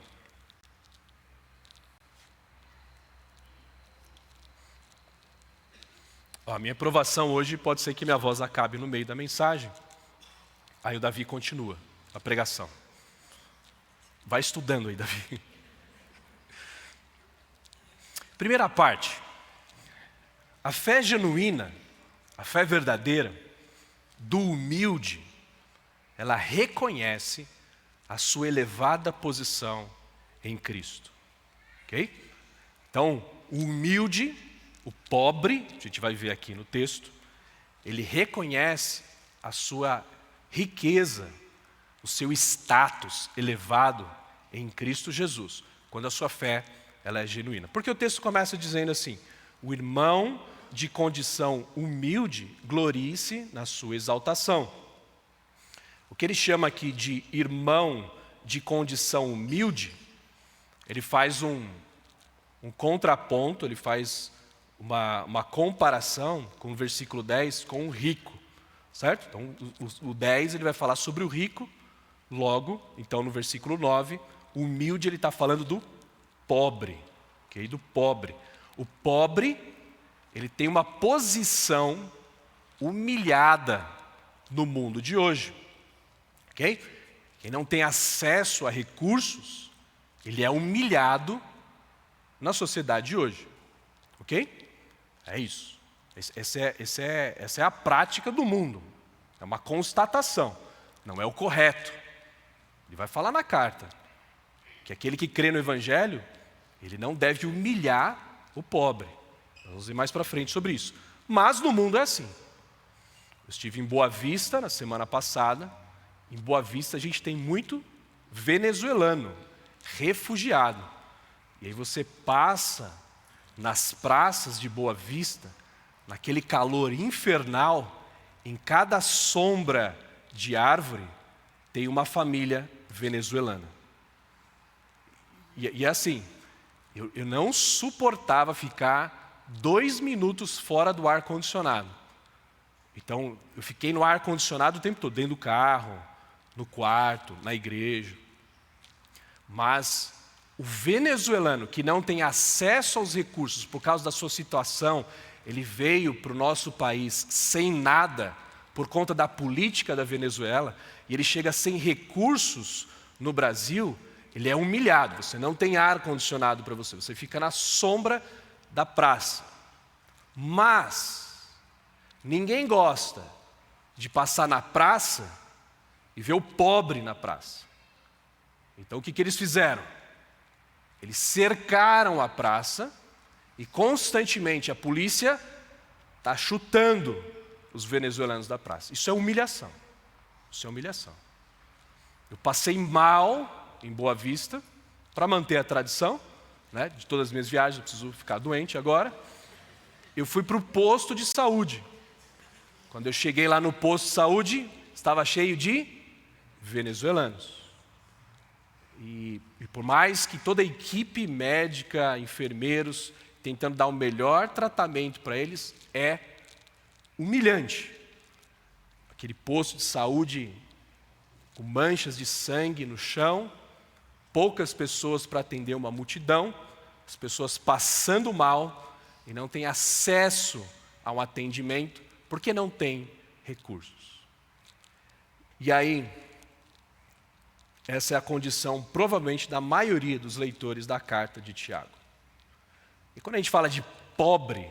A minha provação hoje pode ser que minha voz acabe no meio da mensagem. Aí o Davi continua a pregação. Vai estudando aí, Davi. Primeira parte. A fé genuína, a fé verdadeira, do humilde, ela reconhece a sua elevada posição em Cristo. Ok? Então, o humilde, o pobre, a gente vai ver aqui no texto, ele reconhece a sua riqueza, o seu status elevado em Cristo Jesus, quando a sua fé ela é genuína. Porque o texto começa dizendo assim: o irmão de condição humilde glorie-se na sua exaltação. O que ele chama aqui de irmão de condição humilde, ele faz um contraponto, ele faz uma comparação com o versículo 10 com o rico, certo? Então, o 10 ele vai falar sobre o rico, logo, então no versículo 9, o humilde ele está falando do pobre, ok? Do pobre. O pobre, ele tem uma posição humilhada no mundo de hoje, ok? Quem não tem acesso a recursos, ele é humilhado na sociedade de hoje, ok? É isso. Essa é a prática do mundo. É uma constatação, não é o correto. Ele vai falar na carta que aquele que crê no Evangelho, ele não deve humilhar o pobre. Vamos ver mais para frente sobre isso. Mas no mundo é assim. Eu estive em Boa Vista na semana passada. Em Boa Vista a gente tem muito venezuelano, refugiado. E aí você passa nas praças de Boa Vista, naquele calor infernal, em cada sombra de árvore, tem uma família venezuelana. E assim, eu não suportava ficar 2 minutos fora do ar-condicionado. Então, eu fiquei no ar-condicionado o tempo todo, dentro do carro, no quarto, na igreja. Mas o venezuelano que não tem acesso aos recursos por causa da sua situação, ele veio para o nosso país sem nada, por conta da política da Venezuela, e ele chega sem recursos no Brasil, ele é humilhado. Você não tem ar-condicionado para você, você fica na sombra da praça. Mas ninguém gosta de passar na praça e ver o pobre na praça. Então o que eles fizeram? Eles cercaram a praça e constantemente a polícia está chutando os venezuelanos da praça. Isso é humilhação. Isso é humilhação. Eu passei mal em Boa Vista para manter a tradição, né, de todas as minhas viagens, eu preciso ficar doente agora. Eu fui para o posto de saúde. Quando eu cheguei lá no posto de saúde, estava cheio de venezuelanos. E por mais que toda a equipe médica, enfermeiros, tentando dar o melhor tratamento para eles, é humilhante. Aquele posto de saúde com manchas de sangue no chão, poucas pessoas para atender uma multidão, as pessoas passando mal e não têm acesso a um atendimento porque não têm recursos. E aí, essa é a condição, provavelmente, da maioria dos leitores da carta de Tiago. E quando a gente fala de pobre,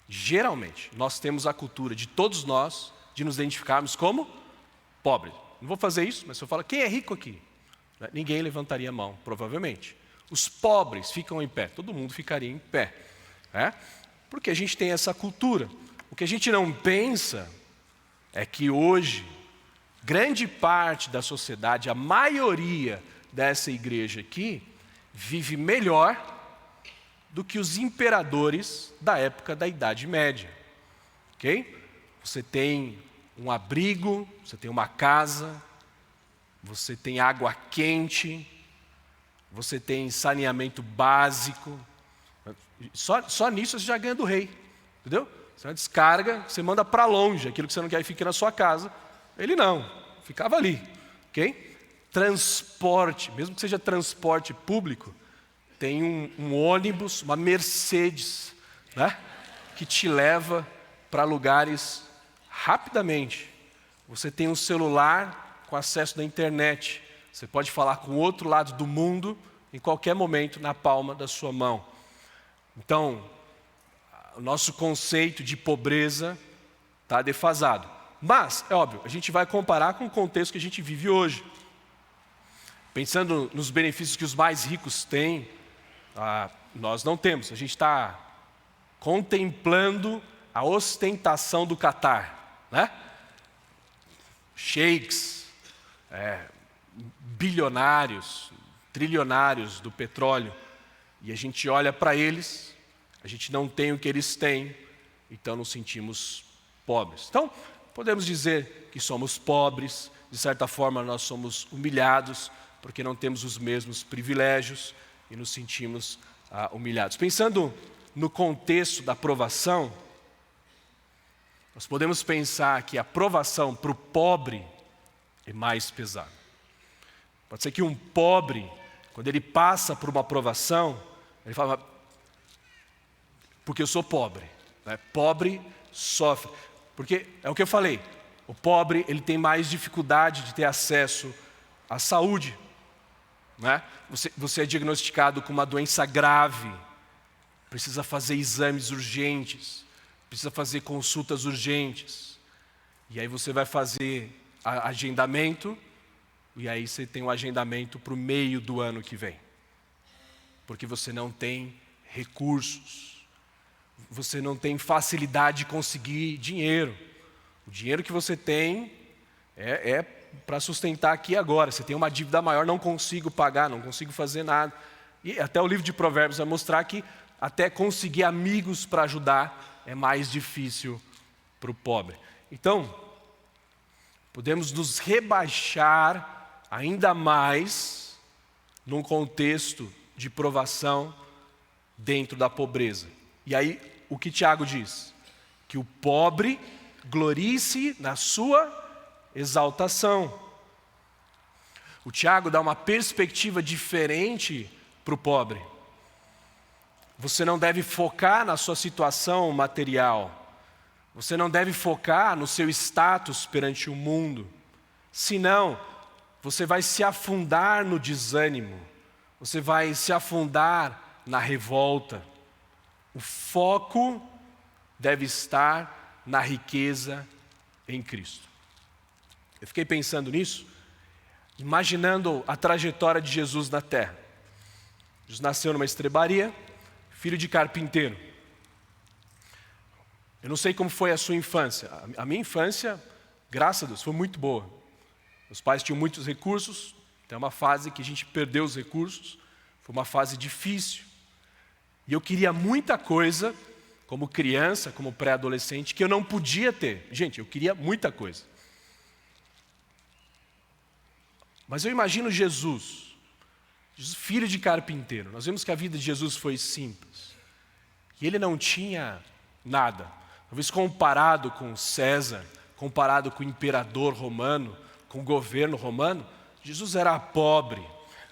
geralmente, nós temos a cultura de todos nós de nos identificarmos como pobre. Não vou fazer isso, mas se eu falar, quem é rico aqui? Ninguém levantaria a mão, provavelmente. Os pobres ficam em pé, todo mundo ficaria em pé. Porque a gente tem essa cultura. O que a gente não pensa é que hoje, grande parte da sociedade, a maioria dessa igreja aqui, vive melhor do que os imperadores da época da Idade Média. Ok? Você tem um abrigo, você tem uma casa, você tem água quente, você tem saneamento básico. Só nisso você já ganha do rei, entendeu? Você descarga, você manda para longe, aquilo que você não quer ficar na sua casa, ele não, ficava ali, ok? Transporte, mesmo que seja transporte público, tem um ônibus, uma Mercedes, né, que te leva para lugares rapidamente. Você tem um celular com acesso da internet, você pode falar com o outro lado do mundo em qualquer momento na palma da sua mão. Então, o nosso conceito de pobreza está defasado. Mas, é óbvio, a gente vai comparar com o contexto que a gente vive hoje. Pensando nos benefícios que os mais ricos têm, nós não temos. A gente está contemplando a ostentação do Catar, né? Sheiks, bilionários, trilionários do petróleo. E a gente olha para eles, a gente não tem o que eles têm, então nos sentimos pobres. Então, podemos dizer que somos pobres, de certa forma nós somos humilhados, porque não temos os mesmos privilégios e nos sentimos humilhados. Pensando no contexto da provação, nós podemos pensar que a provação para o pobre é mais pesada. Pode ser que um pobre, quando ele passa por uma provação, ele fala, porque eu sou pobre, né? Pobre sofre. Porque é o que eu falei, o pobre ele tem mais dificuldade de ter acesso à saúde. Né? Você é diagnosticado com uma doença grave, precisa fazer exames urgentes, precisa fazer consultas urgentes. E aí você vai fazer agendamento, e aí você tem um agendamento para o meio do ano que vem. Porque você não tem recursos, você não tem facilidade de conseguir dinheiro. O dinheiro que você tem é para sustentar aqui agora. Você tem uma dívida maior, não consigo pagar, não consigo fazer nada. E até o livro de Provérbios vai mostrar que até conseguir amigos para ajudar é mais difícil para o pobre. Então, podemos nos rebaixar ainda mais num contexto de provação dentro da pobreza. E aí, o que Tiago diz? Que o pobre glorie-se na sua exaltação. O Tiago dá uma perspectiva diferente para o pobre. Você não deve focar na sua situação material. Você não deve focar no seu status perante o mundo. Senão, você vai se afundar no desânimo. Você vai se afundar na revolta. O foco deve estar na riqueza em Cristo. Eu fiquei pensando nisso, imaginando a trajetória de Jesus na terra. Jesus nasceu numa estrebaria, filho de carpinteiro. Eu não sei como foi a sua infância. A minha infância, graças a Deus, foi muito boa. Meus pais tinham muitos recursos, tem uma fase que a gente perdeu os recursos, foi uma fase difícil. E eu queria muita coisa, como criança, como pré-adolescente, que eu não podia ter. Gente, eu queria muita coisa. Mas eu imagino Jesus, filho de carpinteiro. Nós vemos que a vida de Jesus foi simples. E ele não tinha nada. Talvez comparado com César, comparado com o imperador romano, com o governo romano, Jesus era pobre.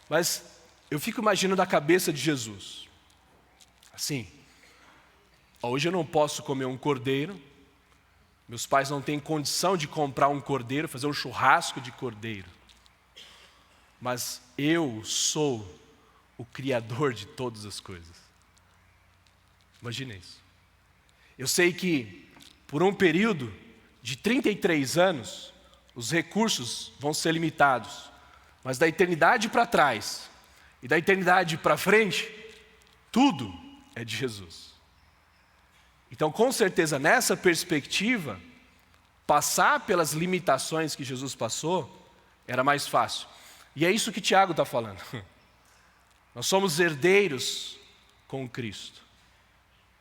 Mas eu fico imaginando a cabeça de Jesus. Assim, hoje eu não posso comer um cordeiro, meus pais não têm condição de comprar um cordeiro, fazer um churrasco de cordeiro. Mas eu sou o Criador de todas as coisas. Imagine isso. Eu sei que por um período de 33 anos, os recursos vão ser limitados. Mas da eternidade para trás e da eternidade para frente, tudo é de Jesus. Então, com certeza, nessa perspectiva, passar pelas limitações que Jesus passou era mais fácil. E é isso que Tiago está falando. Nós somos herdeiros com Cristo.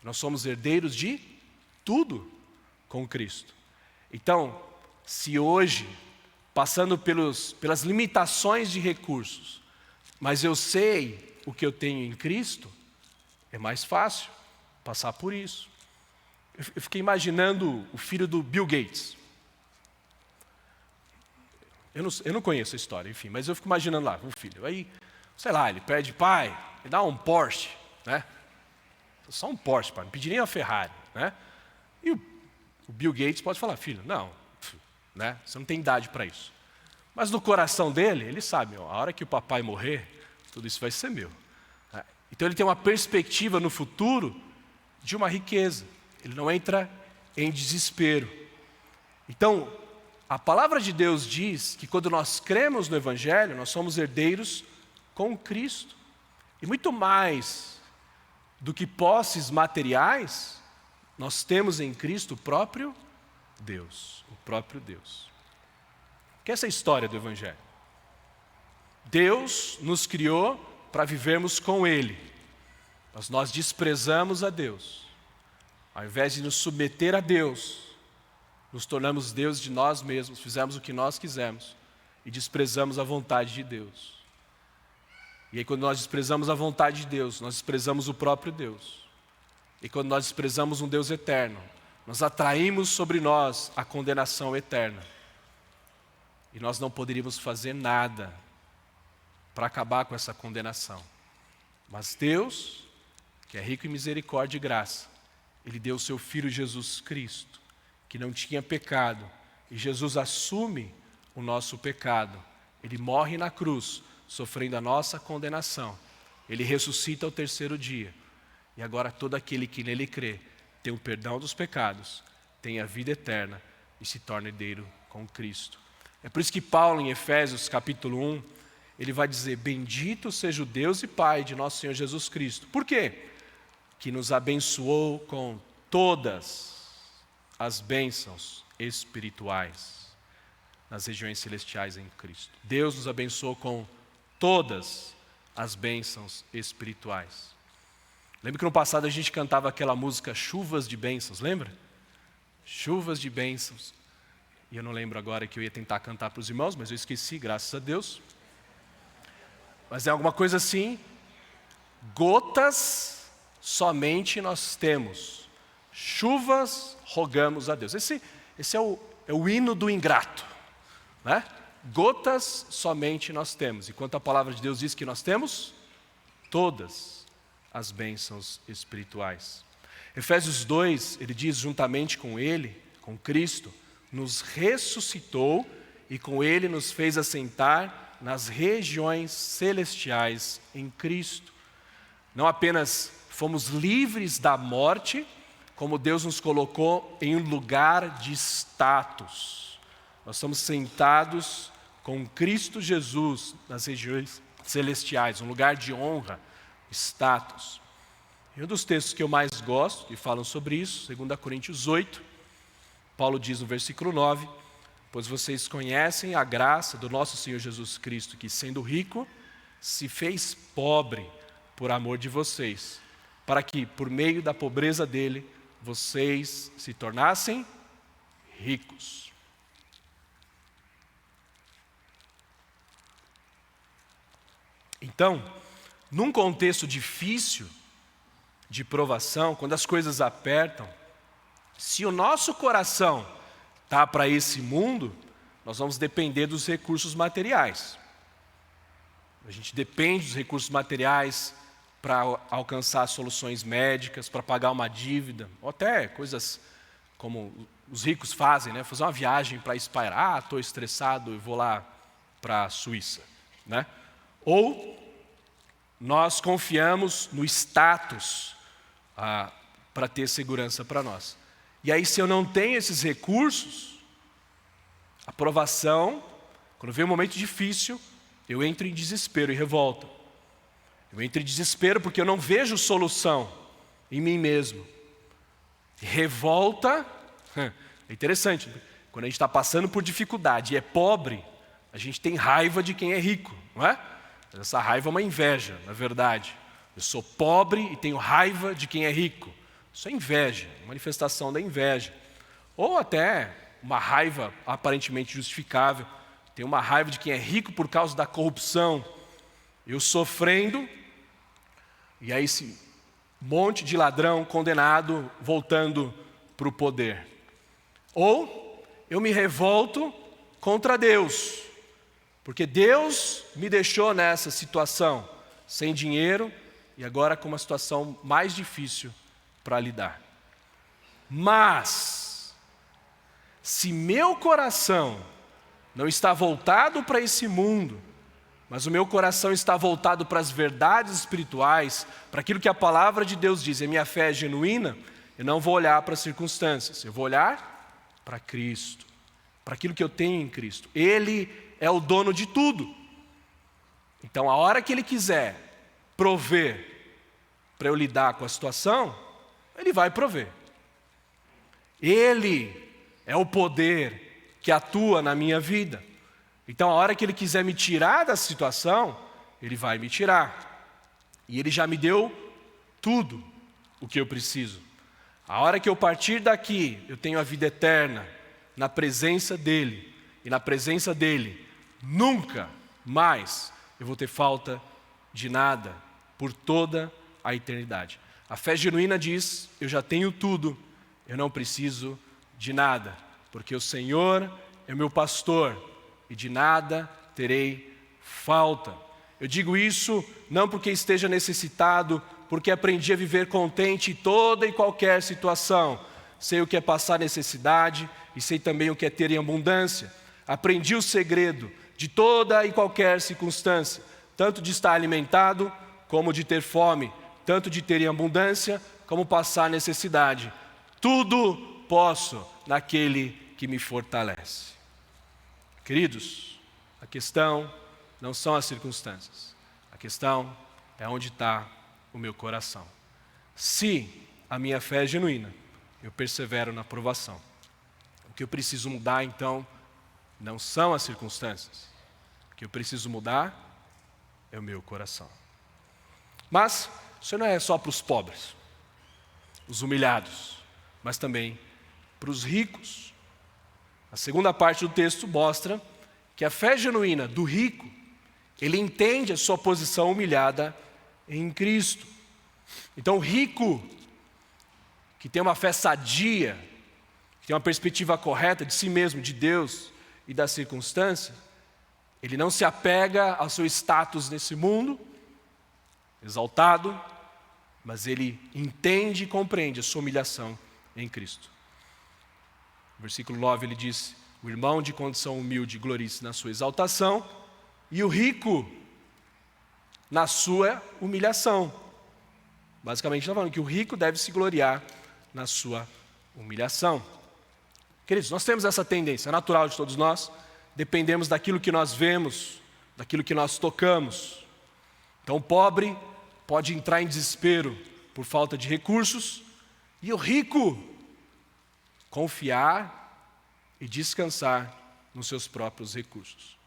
Nós somos herdeiros de tudo com Cristo. Então, se hoje, passando pelas limitações de recursos, mas eu sei o que eu tenho em Cristo, é mais fácil passar por isso. Eu fiquei imaginando o filho do Bill Gates. Eu não conheço a história, enfim, mas eu fico imaginando lá, o filho. Aí, sei lá, ele pede, pai, me dá um Porsche, né? Só um Porsche, pai, não pedi nem uma Ferrari, né? E o Bill Gates pode falar, filho, não, né? Você não tem idade para isso. Mas no coração dele, ele sabe, ó, a hora que o papai morrer, tudo isso vai ser meu. Então ele tem uma perspectiva no futuro de uma riqueza. Ele não entra em desespero. Então, a palavra de Deus diz que quando nós cremos no Evangelho, nós somos herdeiros com Cristo. E muito mais do que posses materiais, nós temos em Cristo o próprio Deus. O próprio Deus. O que é essa história do Evangelho? Deus nos criou para vivermos com Ele. Mas nós desprezamos a Deus. Ao invés de nos submeter a Deus, nos tornamos Deus de nós mesmos, fizemos o que nós quisemos e desprezamos a vontade de Deus. E aí quando nós desprezamos a vontade de Deus, nós desprezamos o próprio Deus. E quando nós desprezamos um Deus eterno, nós atraímos sobre nós a condenação eterna. E nós não poderíamos fazer nada para acabar com essa condenação. Mas Deus, que é rico em misericórdia e graça, Ele deu o seu Filho Jesus Cristo, que não tinha pecado, e Jesus assume o nosso pecado. Ele morre na cruz, sofrendo a nossa condenação. Ele ressuscita ao terceiro dia. E agora todo aquele que nele crê tem o perdão dos pecados, tem a vida eterna e se torna herdeiro com Cristo. É por isso que Paulo, em Efésios capítulo 1, ele vai dizer, bendito seja o Deus e Pai de nosso Senhor Jesus Cristo. Por quê? Que nos abençoou com todas as bênçãos espirituais nas regiões celestiais em Cristo. Deus nos abençoou com todas as bênçãos espirituais. Lembra que no passado a gente cantava aquela música Chuvas de Bênçãos, lembra? Chuvas de bênçãos. E eu não lembro agora que eu ia tentar cantar para os irmãos, mas eu esqueci, graças a Deus. Mas é alguma coisa assim, gotas somente nós temos, chuvas rogamos a Deus. Esse é o hino do ingrato, né? Gotas somente nós temos, enquanto a palavra de Deus diz que nós temos todas as bênçãos espirituais. Efésios 2, ele diz, juntamente com ele, com Cristo, nos ressuscitou e com ele nos fez assentar nas regiões celestiais em Cristo. Não apenas fomos livres da morte, como Deus nos colocou em um lugar de status. Nós estamos sentados com Cristo Jesus nas regiões celestiais, um lugar de honra, status. E um dos textos que eu mais gosto, que falam sobre isso, 2 Coríntios 8, Paulo diz no versículo 9, pois vocês conhecem a graça do nosso Senhor Jesus Cristo, que sendo rico, se fez pobre por amor de vocês, para que, por meio da pobreza dele, vocês se tornassem ricos. Então, num contexto difícil de provação, quando as coisas apertam, se o nosso coração está para esse mundo, nós vamos depender dos recursos materiais. A gente depende dos recursos materiais para alcançar soluções médicas, para pagar uma dívida, ou até coisas como os ricos fazem, né? Fazer uma viagem para espairar, estou estressado e vou lá para a Suíça, né? Ou nós confiamos no status para ter segurança para nós. E aí, se eu não tenho esses recursos, a provação, quando vem um momento difícil, eu entro em desespero e revolta. Eu entro em desespero porque eu não vejo solução em mim mesmo. Revolta, é interessante, quando a gente está passando por dificuldade e é pobre, a gente tem raiva de quem é rico, não é? Essa raiva é uma inveja, na verdade. Eu sou pobre e tenho raiva de quem é rico. Isso é inveja, manifestação da inveja. Ou até uma raiva aparentemente justificável. Tenho uma raiva de quem é rico por causa da corrupção. Eu sofrendo, e aí esse monte de ladrão condenado voltando para o poder. Ou eu me revolto contra Deus, porque Deus me deixou nessa situação, sem dinheiro e agora com uma situação mais difícil para lidar. Mas, se meu coração não está voltado para esse mundo, mas o meu coração está voltado para as verdades espirituais, para aquilo que a palavra de Deus diz, a minha fé é genuína, eu não vou olhar para as circunstâncias, eu vou olhar para Cristo, para aquilo que eu tenho em Cristo. Ele é o dono de tudo. Então, a hora que Ele quiser prover para eu lidar com a situação, Ele vai prover. Ele é o poder que atua na minha vida. Então, a hora que Ele quiser me tirar da situação, Ele vai me tirar. E Ele já me deu tudo o que eu preciso. A hora que eu partir daqui, eu tenho a vida eterna na presença dEle. E na presença dEle, nunca mais eu vou ter falta de nada por toda a eternidade. A fé genuína diz, eu já tenho tudo, eu não preciso de nada, porque o Senhor é meu pastor e de nada terei falta. Eu digo isso não porque esteja necessitado, porque aprendi a viver contente em toda e qualquer situação. Sei o que é passar necessidade e sei também o que é ter em abundância. Aprendi o segredo de toda e qualquer circunstância, tanto de estar alimentado como de ter fome, tanto de ter em abundância como passar necessidade. Tudo posso naquele que me fortalece. Queridos, a questão não são as circunstâncias, a questão é onde está o meu coração. Se a minha fé é genuína, eu persevero na provação. O que eu preciso mudar, então, não são as circunstâncias. O que eu preciso mudar é o meu coração. Mas, Isso não é só para os pobres, os humilhados, mas também para os ricos. A segunda parte do texto mostra que a fé genuína do rico, ele entende a sua posição humilhada em Cristo. Então, o rico, que tem uma fé sadia, que tem uma perspectiva correta de si mesmo, de Deus e das circunstâncias, ele não se apega ao seu status nesse mundo, exaltado, mas ele entende e compreende a sua humilhação em Cristo. No versículo 9 ele diz: o irmão de condição humilde glorie-se na sua exaltação, e o rico na sua humilhação. Basicamente está falando que o rico deve se gloriar na sua humilhação. Queridos, nós temos essa tendência, é natural de todos nós, dependemos daquilo que nós vemos, daquilo que nós tocamos. Então o pobre pode entrar em desespero por falta de recursos, e o rico confiar e descansar nos seus próprios recursos.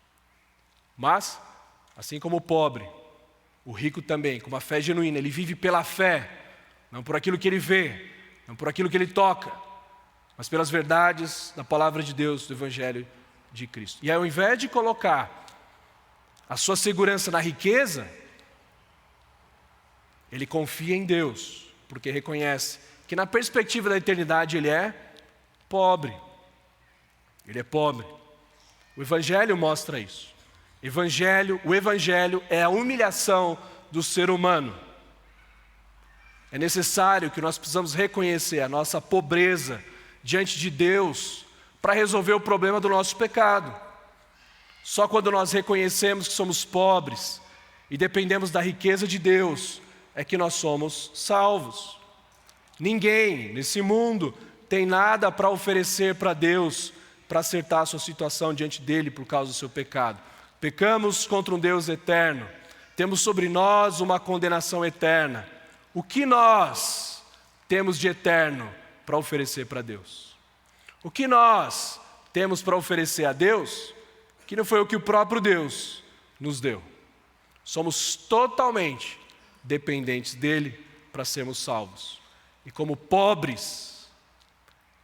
Mas, assim como o pobre, o rico também, com uma fé genuína, ele vive pela fé, não por aquilo que ele vê, não por aquilo que ele toca, mas pelas verdades da palavra de Deus, do Evangelho de Cristo. E ao invés de colocar a sua segurança na riqueza, ele confia em Deus, porque reconhece que na perspectiva da eternidade ele é pobre. Ele é pobre. O Evangelho mostra isso. O Evangelho é a humilhação do ser humano. É necessário que nós precisamos reconhecer a nossa pobreza diante de Deus para resolver o problema do nosso pecado. Só quando nós reconhecemos que somos pobres e dependemos da riqueza de Deus é que nós somos salvos. Ninguém nesse mundo tem nada para oferecer para Deus para acertar a sua situação diante dele por causa do seu pecado. Pecamos contra um Deus eterno, temos sobre nós uma condenação eterna. O que nós temos de eterno para oferecer para Deus? O que nós temos para oferecer a Deus que não foi o que o próprio Deus nos deu? Somos totalmente dependentes dele para sermos salvos. E como pobres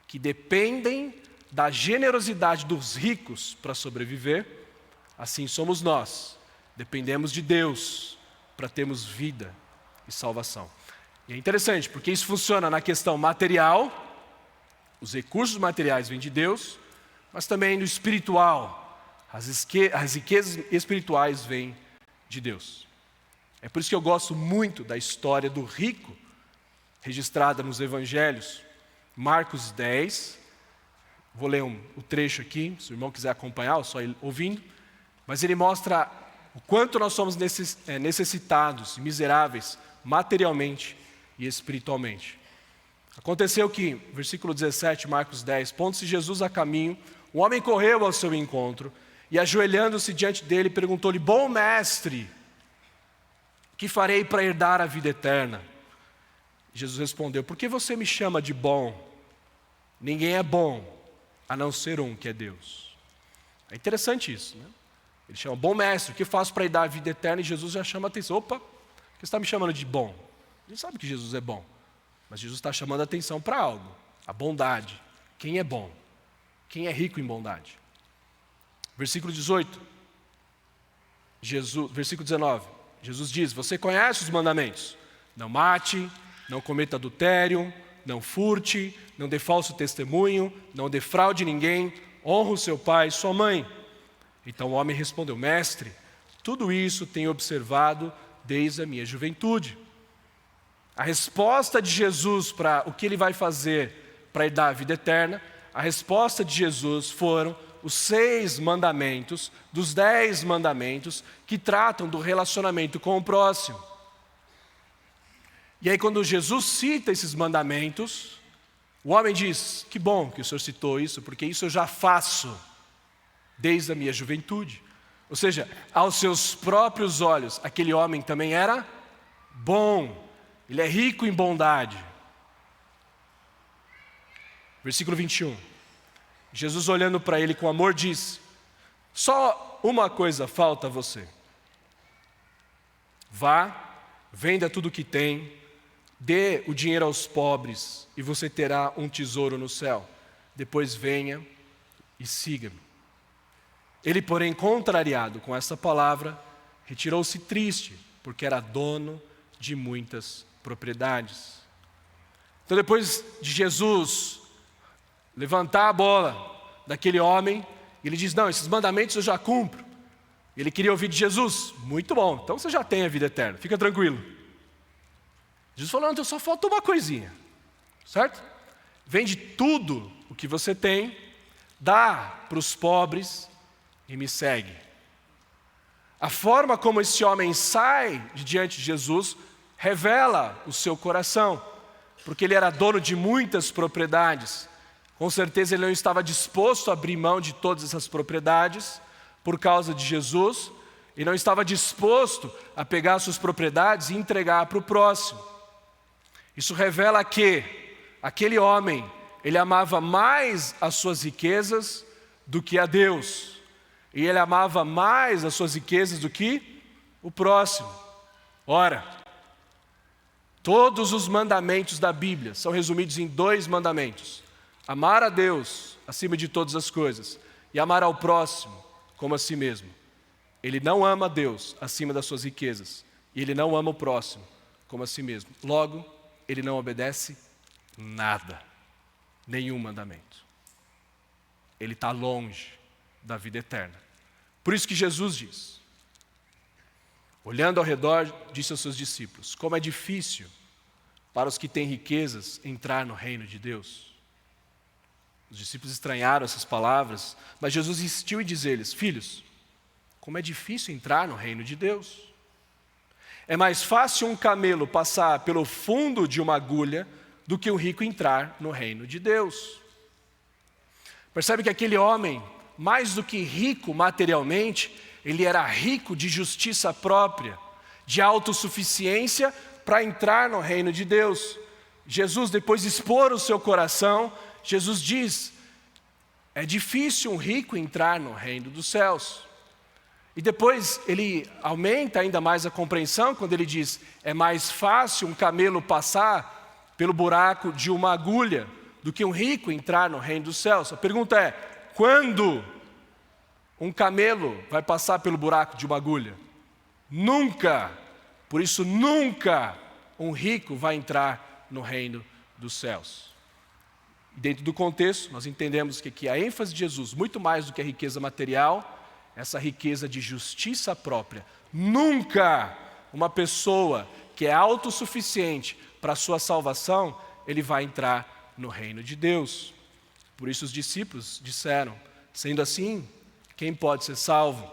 que dependem da generosidade dos ricos para sobreviver, assim somos nós, dependemos de Deus para termos vida e salvação. E é interessante, porque isso funciona na questão material, os recursos materiais vêm de Deus, mas também no espiritual, as riquezas espirituais vêm de Deus. É por isso que eu gosto muito da história do rico, registrada nos Evangelhos. Marcos 10, vou ler o trecho aqui, se o irmão quiser acompanhar, ou só ir ouvindo, mas ele mostra o quanto nós somos necessitados, miseráveis, materialmente e espiritualmente. Aconteceu que, versículo 17, Marcos 10, pondo-se Jesus a caminho, um homem correu ao seu encontro e, ajoelhando-se diante dele, perguntou-lhe: bom mestre, que farei para herdar a vida eterna? Jesus respondeu: por que você me chama de bom? Ninguém é bom, a não ser um, que é Deus. É interessante isso, né? Ele chama: bom mestre, o que faço para herdar a vida eterna? E Jesus já chama a atenção: opa, por que você está me chamando de bom? Ele sabe que Jesus é bom, mas Jesus está chamando a atenção para algo: a bondade. Quem é bom? Quem é rico em bondade? Versículo 18, versículo 19, Jesus diz: você conhece os mandamentos: não mate, não cometa adultério, não furte, não dê falso testemunho, não defraude ninguém, honra o seu pai e sua mãe. Então o homem respondeu: mestre, tudo isso tenho observado desde a minha juventude. A resposta de Jesus para o que ele vai fazer para herdar a vida eterna, a resposta de Jesus foram os 6 mandamentos dos 10 mandamentos que tratam do relacionamento com o próximo. E aí quando Jesus cita esses mandamentos, o homem diz: que bom que o Senhor citou isso, porque isso eu já faço desde a minha juventude. Ou seja, aos seus próprios olhos, aquele homem também era bom, ele é rico em bondade. Versículo 21, Jesus, olhando para ele com amor, disse: só uma coisa falta a você. Vá venda tudo o que tem, dê o dinheiro aos pobres e você terá um tesouro no céu. Depois venha e siga-me. Ele, porém, contrariado com essa palavra, retirou-se triste, porque era dono de muitas propriedades. Então, depois de Jesus levantar a bola daquele homem, ele diz: não, esses mandamentos eu já cumpro. Ele queria ouvir de Jesus: muito bom, então você já tem a vida eterna, fica tranquilo. Jesus falou: não, então só falta uma coisinha, certo? Vende tudo o que você tem, dá para os pobres e me segue. A forma como esse homem sai de diante de Jesus revela o seu coração, porque ele era dono de muitas propriedades. Com certeza ele não estava disposto a abrir mão de todas essas propriedades por causa de Jesus, e não estava disposto a pegar suas propriedades e entregar para o próximo. Isso revela que aquele homem, ele amava mais as suas riquezas do que a Deus, e ele amava mais as suas riquezas do que o próximo. Ora, todos os mandamentos da Bíblia são resumidos em 2 mandamentos: amar a Deus acima de todas as coisas e amar ao próximo como a si mesmo. Ele não ama a Deus acima das suas riquezas e ele não ama o próximo como a si mesmo. Logo, ele não obedece nada, nenhum mandamento. Ele está longe da vida eterna. Por isso que Jesus diz, olhando ao redor, disse aos seus discípulos: como é difícil para os que têm riquezas entrar no reino de Deus. Os discípulos estranharam essas palavras, mas Jesus insistiu em dizer-lhes: filhos, como é difícil entrar no reino de Deus. É mais fácil um camelo passar pelo fundo de uma agulha do que um rico entrar no reino de Deus. Percebe que aquele homem, mais do que rico materialmente, ele era rico de justiça própria, de autossuficiência para entrar no reino de Deus. Jesus, depois de expor o seu coração, Jesus diz: é difícil um rico entrar no reino dos céus. E depois ele aumenta ainda mais a compreensão quando ele diz: é mais fácil um camelo passar pelo buraco de uma agulha do que um rico entrar no reino dos céus. A pergunta é: quando um camelo vai passar pelo buraco de uma agulha? Nunca. Por isso, nunca um rico vai entrar no reino dos céus. Dentro do contexto, nós entendemos que aqui a ênfase de Jesus, muito mais do que a riqueza material, essa riqueza de justiça própria. Nunca uma pessoa que é autossuficiente para a sua salvação, ele vai entrar no reino de Deus. Por isso os discípulos disseram: sendo assim, quem pode ser salvo?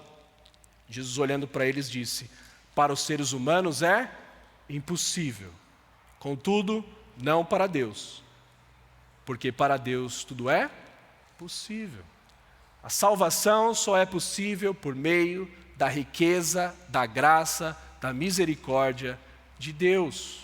Jesus, olhando para eles, disse: para os seres humanos é impossível, contudo, não para Deus, porque para Deus tudo é possível. A salvação só é possível por meio da riqueza, da graça, da misericórdia de Deus.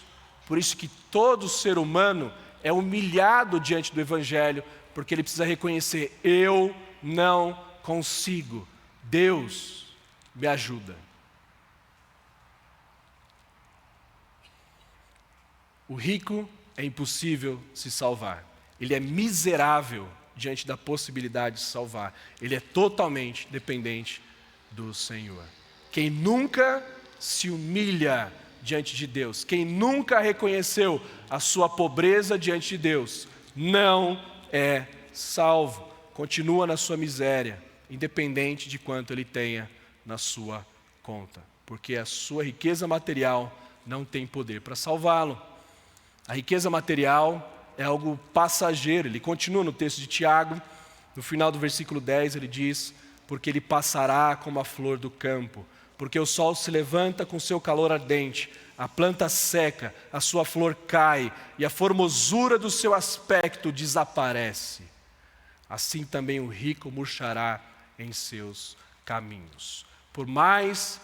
Por isso que todo ser humano é humilhado diante do Evangelho, porque ele precisa reconhecer: eu não consigo, Deus me ajuda. O rico é impossível se salvar, ele é miserável diante da possibilidade de salvar, ele é totalmente dependente do Senhor. Quem nunca se humilha diante de Deus, quem nunca reconheceu a sua pobreza diante de Deus, não é salvo, continua na sua miséria, independente de quanto ele tenha na sua conta, porque a sua riqueza material não tem poder para salvá-lo. A riqueza material é algo passageiro. Ele continua no texto de Tiago, no final do versículo 10, ele diz: porque ele passará como a flor do campo, porque o sol se levanta com seu calor ardente, a planta seca, a sua flor cai, e a formosura do seu aspecto desaparece. Assim também o rico murchará em seus caminhos. Por mais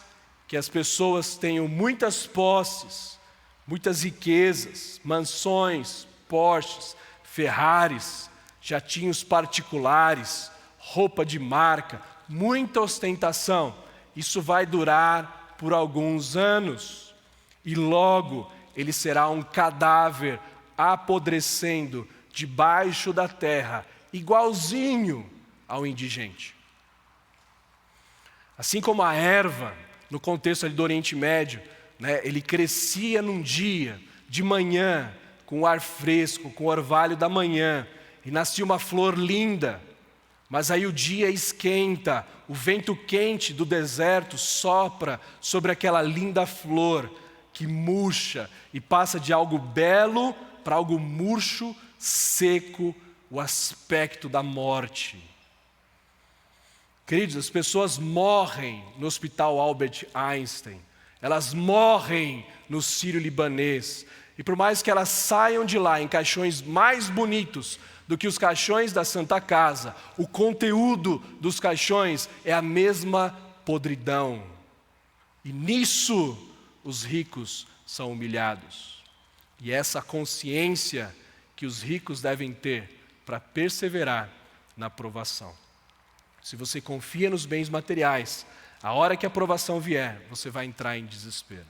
que as pessoas tenham muitas posses, muitas riquezas, mansões, Porsches, Ferraris, jatinhos particulares, roupa de marca, muita ostentação, isso vai durar por alguns anos. e logo ele será um cadáver apodrecendo debaixo da terra, igualzinho ao indigente. Assim como a erva, no contexto ali do Oriente Médio, né, ele crescia num dia, de manhã, com o ar fresco, com o orvalho da manhã, e nascia uma flor linda, mas aí o dia esquenta, o vento quente do deserto sopra sobre aquela linda flor, que murcha e passa de algo belo para algo murcho, seco, o aspecto da morte. Queridos, as pessoas morrem no Hospital Albert Einstein, elas morrem no Sírio-Libanês, e por mais que elas saiam de lá em caixões mais bonitos do que os caixões da Santa Casa, o conteúdo dos caixões é a mesma podridão. E nisso os ricos são humilhados. E essa consciência que os ricos devem ter para perseverar na provação. Se você confia nos bens materiais, a hora que a provação vier, você vai entrar em desespero.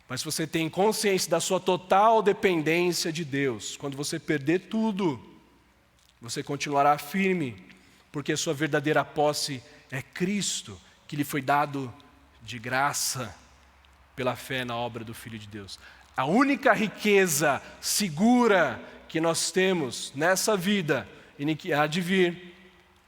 Mas se você tem consciência da sua total dependência de Deus, quando você perder tudo, você continuará firme, porque a sua verdadeira posse é Cristo, que lhe foi dado de graça pela fé na obra do Filho de Deus. A única riqueza segura que nós temos nessa vida e que há de vir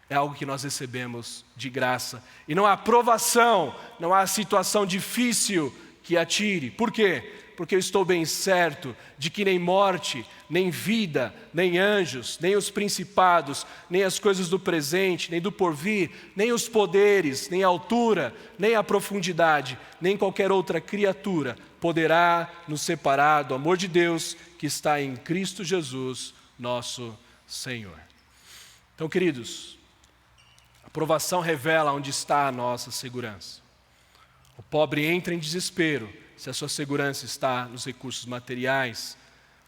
é algo que nós recebemos de graça. E não há provação, não há situação difícil que atire. Por quê? Porque eu estou bem certo de que nem morte, nem vida, nem anjos, nem os principados, nem as coisas do presente, nem do porvir, nem os poderes, nem a altura, nem a profundidade, nem qualquer outra criatura poderá nos separar do amor de Deus que está em Cristo Jesus, nosso Senhor. Então, queridos, a provação revela onde está a nossa segurança. O pobre entra em desespero se a sua segurança está nos recursos materiais.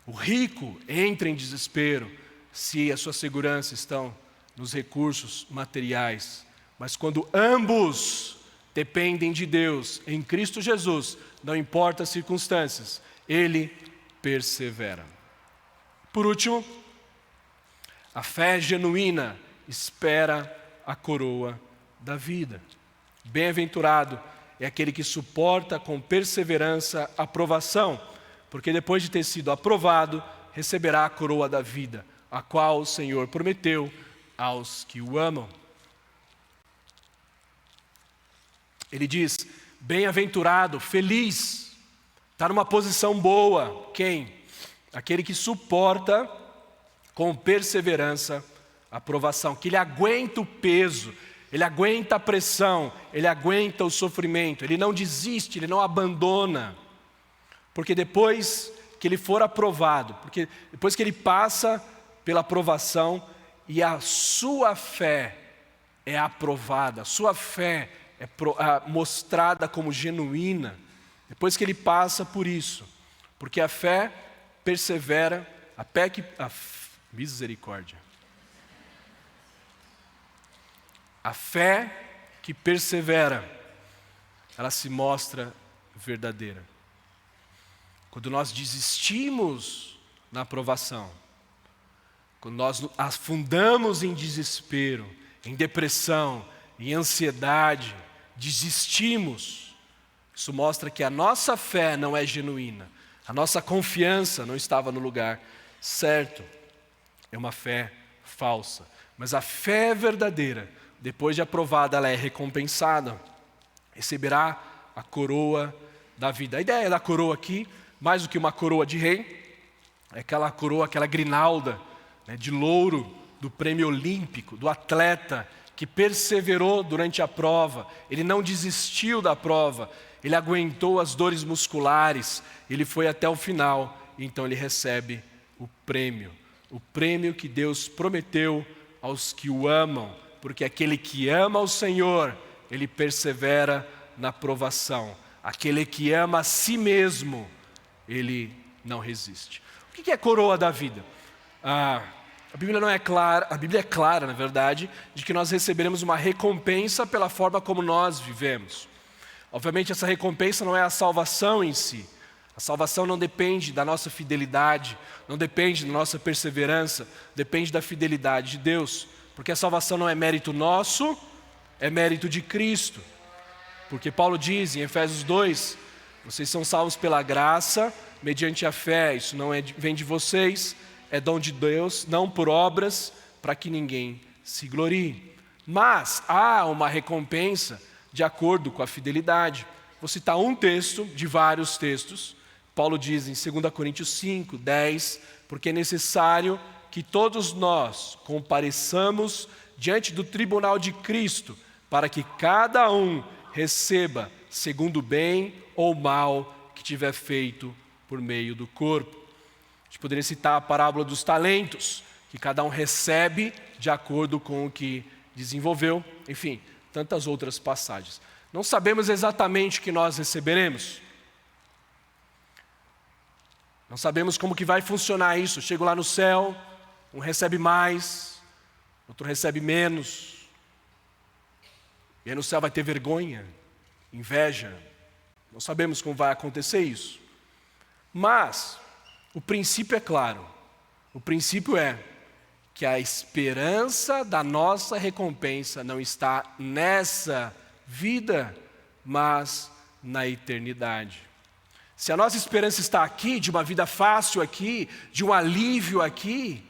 O rico entra em desespero se a sua segurança está nos recursos materiais. Mas quando ambos dependem de Deus em Cristo Jesus, não importa as circunstâncias, Ele persevera. Por último, a fé genuína espera a coroa da vida. Bem-aventurado é aquele que suporta com perseverança a provação, porque depois de ter sido aprovado, receberá a coroa da vida, a qual o Senhor prometeu aos que o amam. Ele diz, bem-aventurado, feliz, está numa posição boa. Quem? Aquele que suporta com perseverança a provação, que ele aguenta o peso, ele aguenta a pressão, ele aguenta o sofrimento, ele não desiste, ele não abandona. Porque depois que ele for aprovado, porque depois que ele passa pela aprovação e a sua fé é aprovada, a sua fé é mostrada como genuína, depois que ele passa por isso, porque a fé persevera, misericórdia. A fé que persevera, ela se mostra verdadeira. Quando nós desistimos na aprovação, quando nós afundamos em desespero, em depressão, em ansiedade, desistimos, isso mostra que a nossa fé não é genuína, a nossa confiança não estava no lugar certo, é uma fé falsa. Mas a fé verdadeira, depois de aprovada, ela é recompensada, receberá a coroa da vida. A ideia da coroa aqui, mais do que uma coroa de rei, é aquela coroa, aquela grinalda, né, de louro do prêmio olímpico, do atleta que perseverou durante a prova, ele não desistiu da prova, ele aguentou as dores musculares, ele foi até o final, então ele recebe o prêmio que Deus prometeu aos que o amam, porque aquele que ama o Senhor, ele persevera na provação. Aquele que ama a si mesmo, ele não resiste. O que é coroa da vida? A Bíblia não é clara, a Bíblia é clara, na verdade, de que nós receberemos uma recompensa pela forma como nós vivemos. Obviamente, essa recompensa não é a salvação em si. A salvação não depende da nossa fidelidade, não depende da nossa perseverança, depende da fidelidade de Deus. Porque a salvação não é mérito nosso, é mérito de Cristo. Porque Paulo diz em Efésios 2, vocês são salvos pela graça, mediante a fé. Isso não vem de vocês, é dom de Deus, não por obras, para que ninguém se glorie. Mas há uma recompensa de acordo com a fidelidade. Vou citar um texto de vários textos. Paulo diz em 2 Coríntios 5, 10, porque é necessário que todos nós compareçamos diante do tribunal de Cristo, para que cada um receba segundo o bem ou mal que tiver feito por meio do corpo. A gente poderia citar a parábola dos talentos, que cada um recebe de acordo com o que desenvolveu. Enfim, tantas outras passagens. Não sabemos exatamente o que nós receberemos. Não sabemos como que vai funcionar isso. Chego lá no céu, um recebe mais, outro recebe menos. E aí no céu vai ter vergonha, inveja. Não sabemos como vai acontecer isso. Mas o princípio é claro. O princípio é que a esperança da nossa recompensa não está nessa vida, mas na eternidade. Se a nossa esperança está aqui, de uma vida fácil aqui, de um alívio aqui,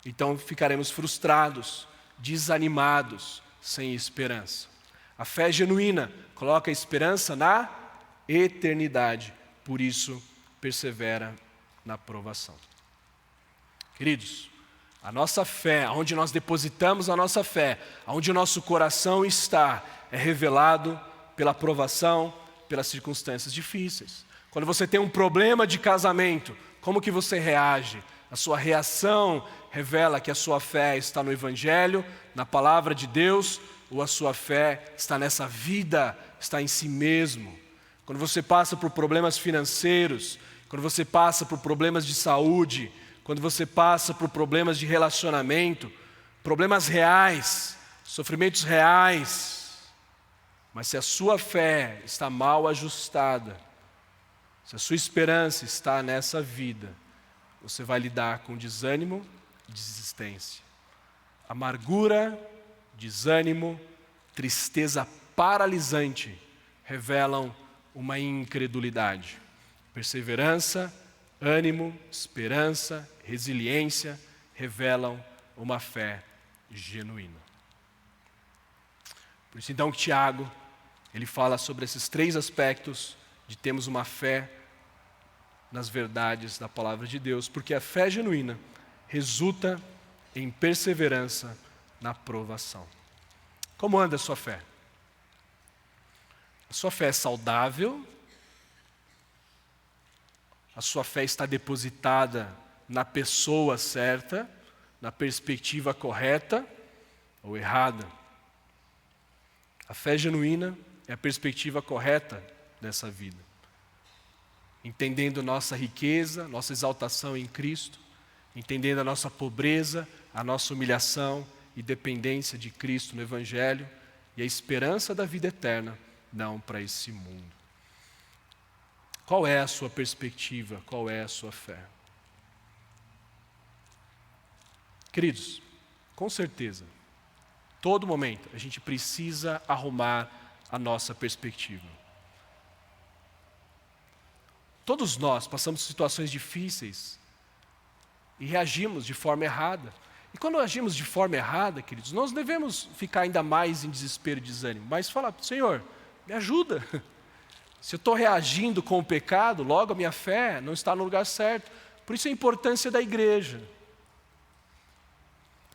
então ficaremos frustrados, desanimados, sem esperança. A fé genuína coloca a esperança na eternidade, por isso persevera na provação. Queridos, a nossa fé, onde nós depositamos a nossa fé, onde o nosso coração está, é revelado pela provação, pelas circunstâncias difíceis. Quando você tem um problema de casamento, como que você reage? A sua reação revela que a sua fé está no Evangelho, na palavra de Deus, ou a sua fé está nessa vida, está em si mesmo. Quando você passa por problemas financeiros, quando você passa por problemas de saúde, quando você passa por problemas de relacionamento, problemas reais, sofrimentos reais, mas se a sua fé está mal ajustada, se a sua esperança está nessa vida, você vai lidar com desânimo e desistência. Amargura, desânimo, tristeza paralisante revelam uma incredulidade. Perseverança, ânimo, esperança, resiliência revelam uma fé genuína. Por isso então que Tiago, ele fala sobre esses três aspectos de termos uma fé nas verdades da palavra de Deus, porque a fé genuína resulta em perseverança na provação. Como anda a sua fé? A sua fé é saudável? A sua fé está depositada na pessoa certa, na perspectiva correta ou errada? A fé genuína é a perspectiva correta dessa vida. Entendendo nossa riqueza, nossa exaltação em Cristo, entendendo a nossa pobreza, a nossa humilhação e dependência de Cristo no Evangelho e a esperança da vida eterna, não para esse mundo. Qual é a sua perspectiva? Qual é a sua fé? Queridos, com certeza, todo momento a gente precisa arrumar a nossa perspectiva. Todos nós passamos situações difíceis e reagimos de forma errada. E quando agimos de forma errada, queridos, nós devemos ficar ainda mais em desespero e desânimo, mas falar, Senhor, me ajuda. Se eu estou reagindo com o pecado, logo a minha fé não está no lugar certo. Por isso a importância da igreja.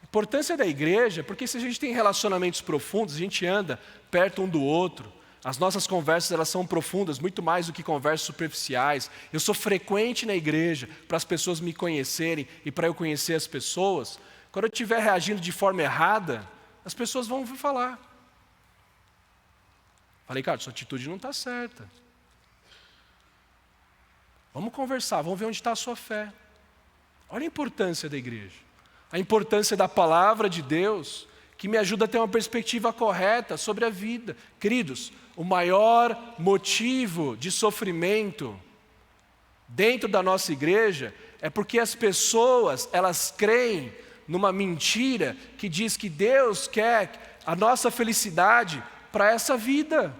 A importância da igreja é porque se a gente tem relacionamentos profundos, a gente anda perto um do outro, as nossas conversas elas são profundas, muito mais do que conversas superficiais. Eu sou frequente na igreja para as pessoas me conhecerem e para eu conhecer as pessoas. Quando eu estiver reagindo de forma errada, as pessoas vão vir falar. Falei, cara, sua atitude não está certa. Vamos conversar, vamos ver onde está a sua fé. Olha a importância da igreja. A importância da palavra de Deus, que me ajuda a ter uma perspectiva correta sobre a vida. Queridos, o maior motivo de sofrimento dentro da nossa igreja é porque as pessoas, elas creem numa mentira que diz que Deus quer a nossa felicidade para essa vida.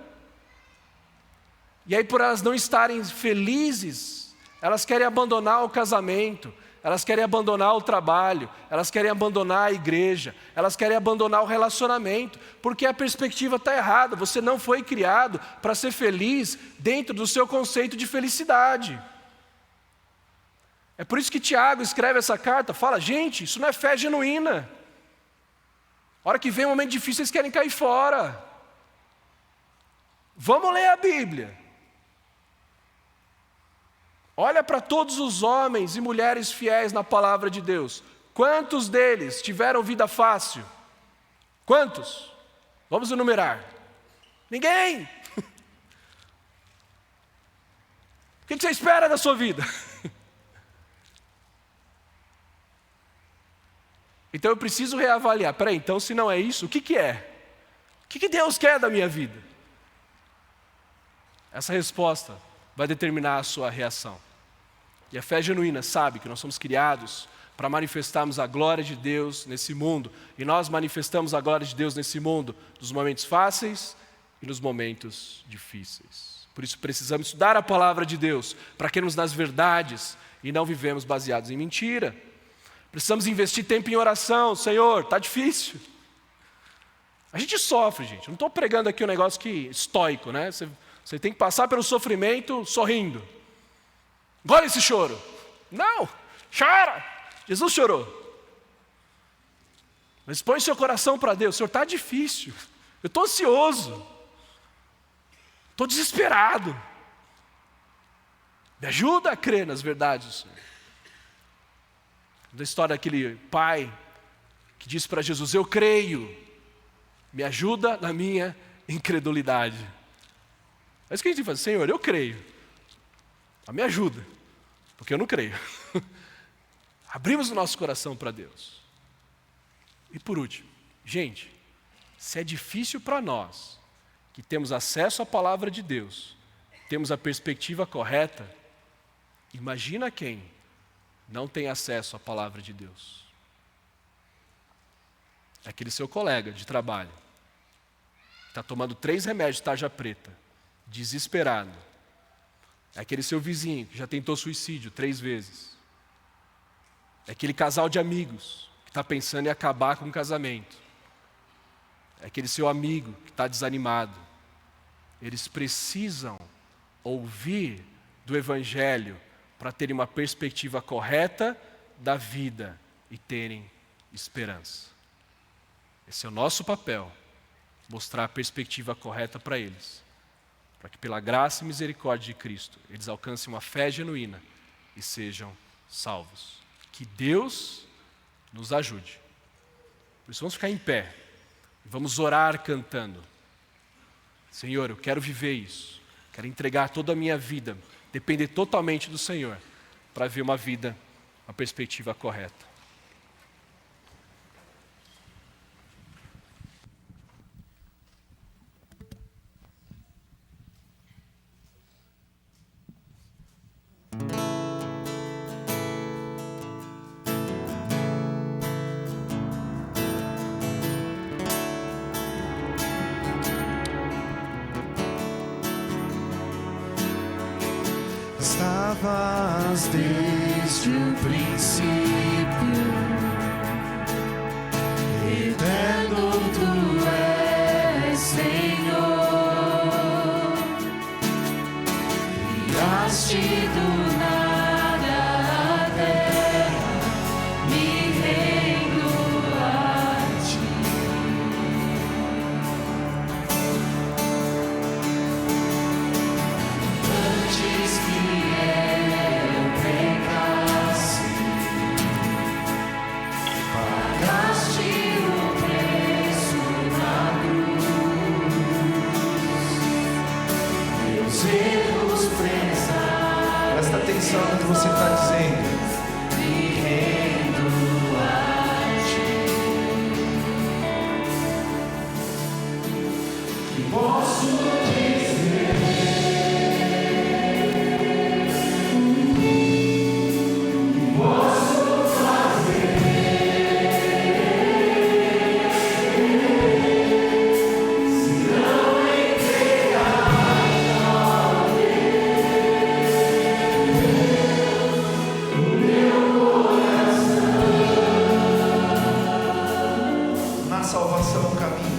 E aí, por elas não estarem felizes, elas querem abandonar o casamento, elas querem abandonar o trabalho, elas querem abandonar a igreja, elas querem abandonar o relacionamento, porque a perspectiva está errada. Você não foi criado para ser feliz dentro do seu conceito de felicidade. É por isso que Tiago escreve essa carta, fala, gente, isso não é fé genuína. A hora que vem um momento difícil, eles querem cair fora. Vamos ler a Bíblia. Olha para todos os homens e mulheres fiéis na palavra de Deus. Quantos deles tiveram vida fácil? Quantos? Vamos enumerar. Ninguém. O que você espera da sua vida? Então eu preciso reavaliar. Peraí, então se não é isso, o que é? O que Deus quer da minha vida? Essa resposta vai determinar a sua reação. E a fé genuína sabe que nós somos criados para manifestarmos a glória de Deus nesse mundo. E nós manifestamos a glória de Deus nesse mundo nos momentos fáceis e nos momentos difíceis. Por isso precisamos estudar a palavra de Deus, para crermos nas verdades e não vivemos baseados em mentira. Precisamos investir tempo em oração. Senhor, está difícil. A gente sofre, gente. Não estou pregando aqui um negócio estoico, né? Você tem que passar pelo sofrimento sorrindo. Engole esse choro. Não, chora. Jesus chorou. Mas põe seu coração para Deus. Senhor, está difícil. Eu estou ansioso. Estou desesperado. Me ajuda a crer nas verdades do Senhor. Da história daquele pai que disse para Jesus, eu creio, me ajuda na minha incredulidade. É isso que a gente tem que fazer, Senhor, eu creio, me ajuda, porque eu não creio. Abrimos o nosso coração para Deus. E por último, gente, se é difícil para nós, que temos acesso à palavra de Deus, temos a perspectiva correta, imagina quem não tem acesso à palavra de Deus. É aquele seu colega de trabalho, que está tomando 3 remédios de tarja preta, desesperado. É aquele seu vizinho, que já tentou suicídio 3 vezes. É aquele casal de amigos, que está pensando em acabar com o casamento. É aquele seu amigo, que está desanimado. Eles precisam ouvir do Evangelho, para terem uma perspectiva correta da vida e terem esperança. Esse é o nosso papel, mostrar a perspectiva correta para eles, para que pela graça e misericórdia de Cristo, eles alcancem uma fé genuína e sejam salvos. Que Deus nos ajude. Por isso vamos ficar em pé, e vamos orar cantando. Senhor, eu quero viver isso, quero entregar toda a minha vida, depender totalmente do Senhor, para ver uma vida, uma perspectiva correta. Estavas desde o princípio, eterno tu és, Senhor. Criaste do nada a terra, me rendo a ti. Antes que eu pecasse, Na salvação o caminho.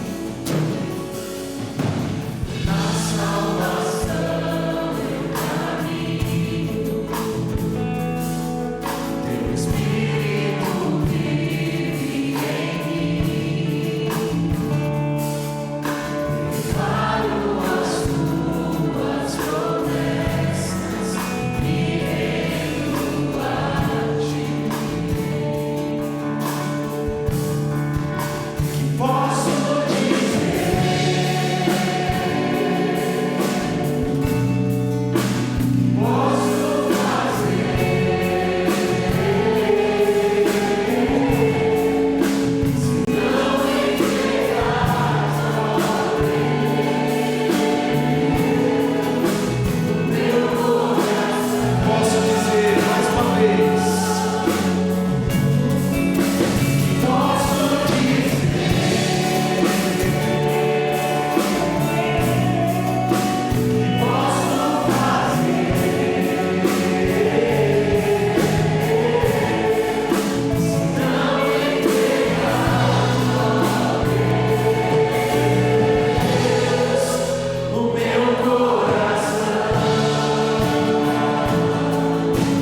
Posso dizer mais uma vez.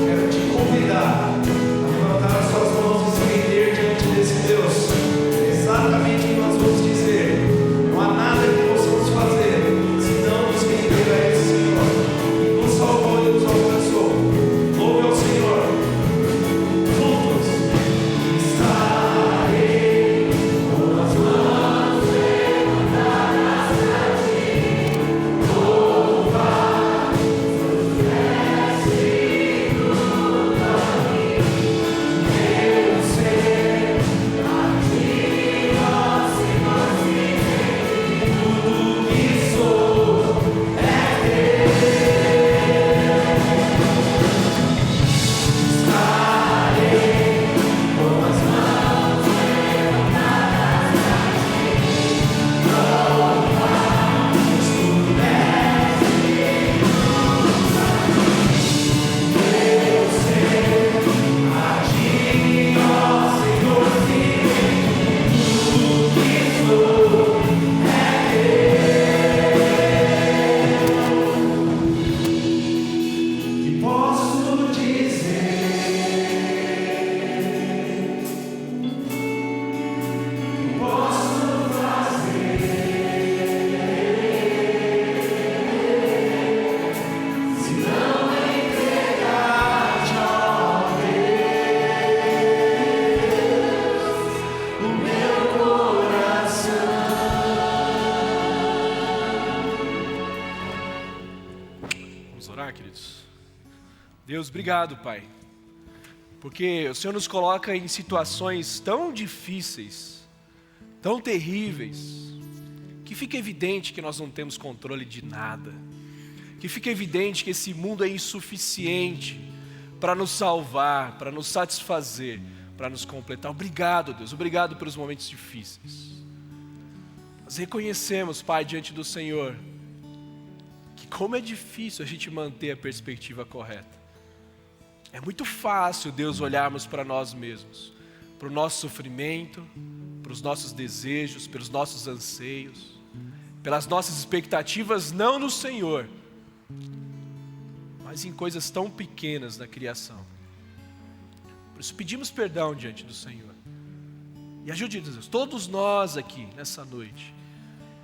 Quero te convidar a levantar as suas mãos e se render diante desse Deus. Exatamente o que nós vamos dizer. Não há nada que possamos fazer senão nos render a esse Senhor. Que nos salvou e nos alcançou. Louve ao Senhor. Juntos. Estarei com as mãos levantadas a ti. Louvar, meu ser, a ti, ó Senhor, tudo que sou é teu. Estarei com as mãos levantadas a ti, louvar, tu és meu ser, a ti, ó Senhor, tudo que sou é teu. Que posso dizer, que posso fazer, se não entregar-te, ó Deus, o meu coração. Vamos orar, queridos? Deus, obrigado, Pai, porque o Senhor nos coloca em situações tão difíceis, tão terríveis, que fica evidente que nós não temos controle de nada, que fica evidente que esse mundo é insuficiente para nos salvar, para nos satisfazer, para nos completar. Obrigado, Deus, obrigado pelos momentos difíceis. Nós reconhecemos, Pai, diante do Senhor, que como é difícil a gente manter a perspectiva correta. É muito fácil, Deus, olharmos para nós mesmos, para o nosso sofrimento, para os nossos desejos, pelos nossos anseios, pelas nossas expectativas, não no Senhor, mas em coisas tão pequenas da criação. Por isso pedimos perdão diante do Senhor. E ajude-nos, Deus, todos nós aqui, nessa noite,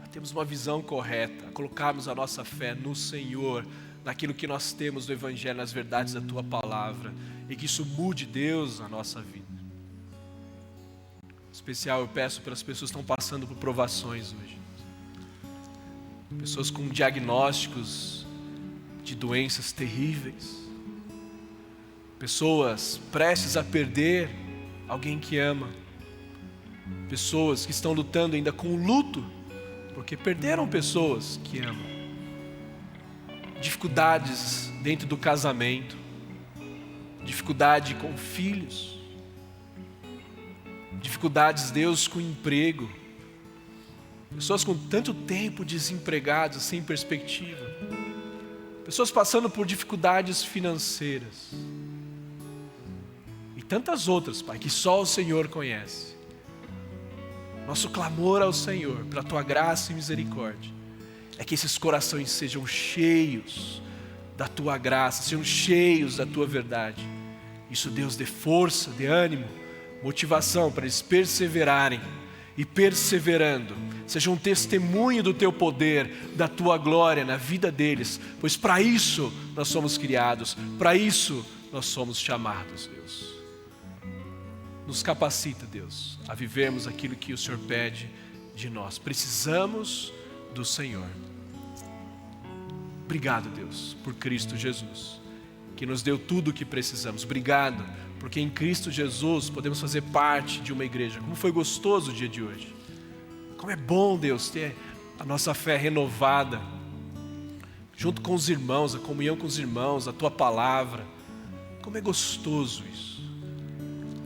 a termos uma visão correta, a colocarmos a nossa fé no Senhor, naquilo que nós temos do Evangelho, nas verdades da Tua Palavra, e que isso mude, Deus, a nossa vida. Em especial eu peço pelas pessoas que estão passando por provações hoje. Pessoas com diagnósticos de doenças terríveis. Pessoas prestes a perder alguém que ama. Pessoas que estão lutando ainda com o luto porque perderam pessoas que amam. Dificuldades dentro do casamento, dificuldade com filhos, dificuldades, Deus, com emprego, pessoas com tanto tempo desempregadas, sem perspectiva, pessoas passando por dificuldades financeiras e tantas outras, Pai, que só o Senhor conhece. Nosso clamor ao Senhor, pela Tua graça e misericórdia, é que esses corações sejam cheios da Tua graça, sejam cheios da Tua verdade. Isso, Deus, dê força, dê ânimo, motivação para eles perseverarem e perseverando, seja um testemunho do Teu poder, da Tua glória na vida deles, pois para isso nós somos criados, para isso nós somos chamados, Deus. Nos capacita, Deus, a vivermos aquilo que o Senhor pede de nós. Precisamos do Senhor. Obrigado, Deus, por Cristo Jesus, que nos deu tudo o que precisamos. Obrigado, porque em Cristo Jesus podemos fazer parte de uma igreja. Como foi gostoso o dia de hoje. Como é bom, Deus, ter a nossa fé renovada, junto com os irmãos, a comunhão com os irmãos, a Tua palavra. Como é gostoso isso.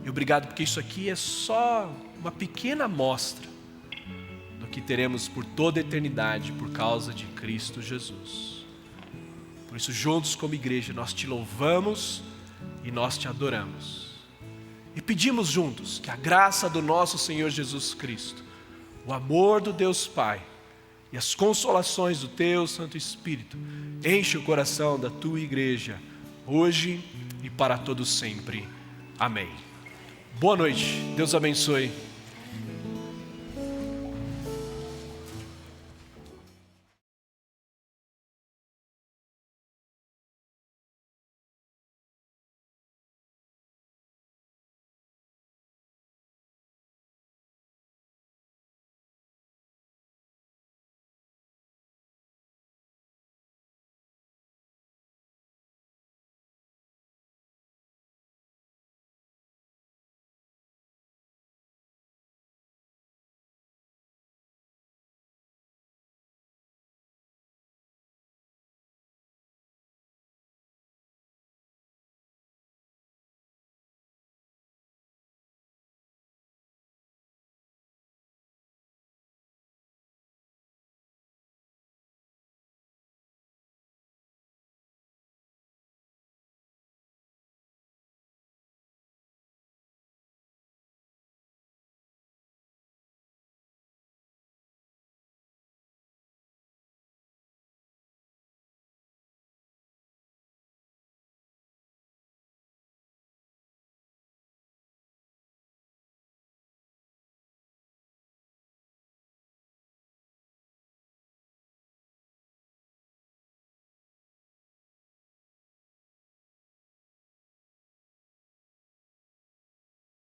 E obrigado porque isso aqui é só uma pequena amostra do que teremos por toda a eternidade por causa de Cristo Jesus. Por isso, juntos como igreja, nós Te louvamos e nós Te adoramos. E pedimos juntos que a graça do nosso Senhor Jesus Cristo, o amor do Deus Pai e as consolações do Teu Santo Espírito enche o coração da Tua igreja, hoje e para todos sempre. Amém. Boa noite, Deus abençoe.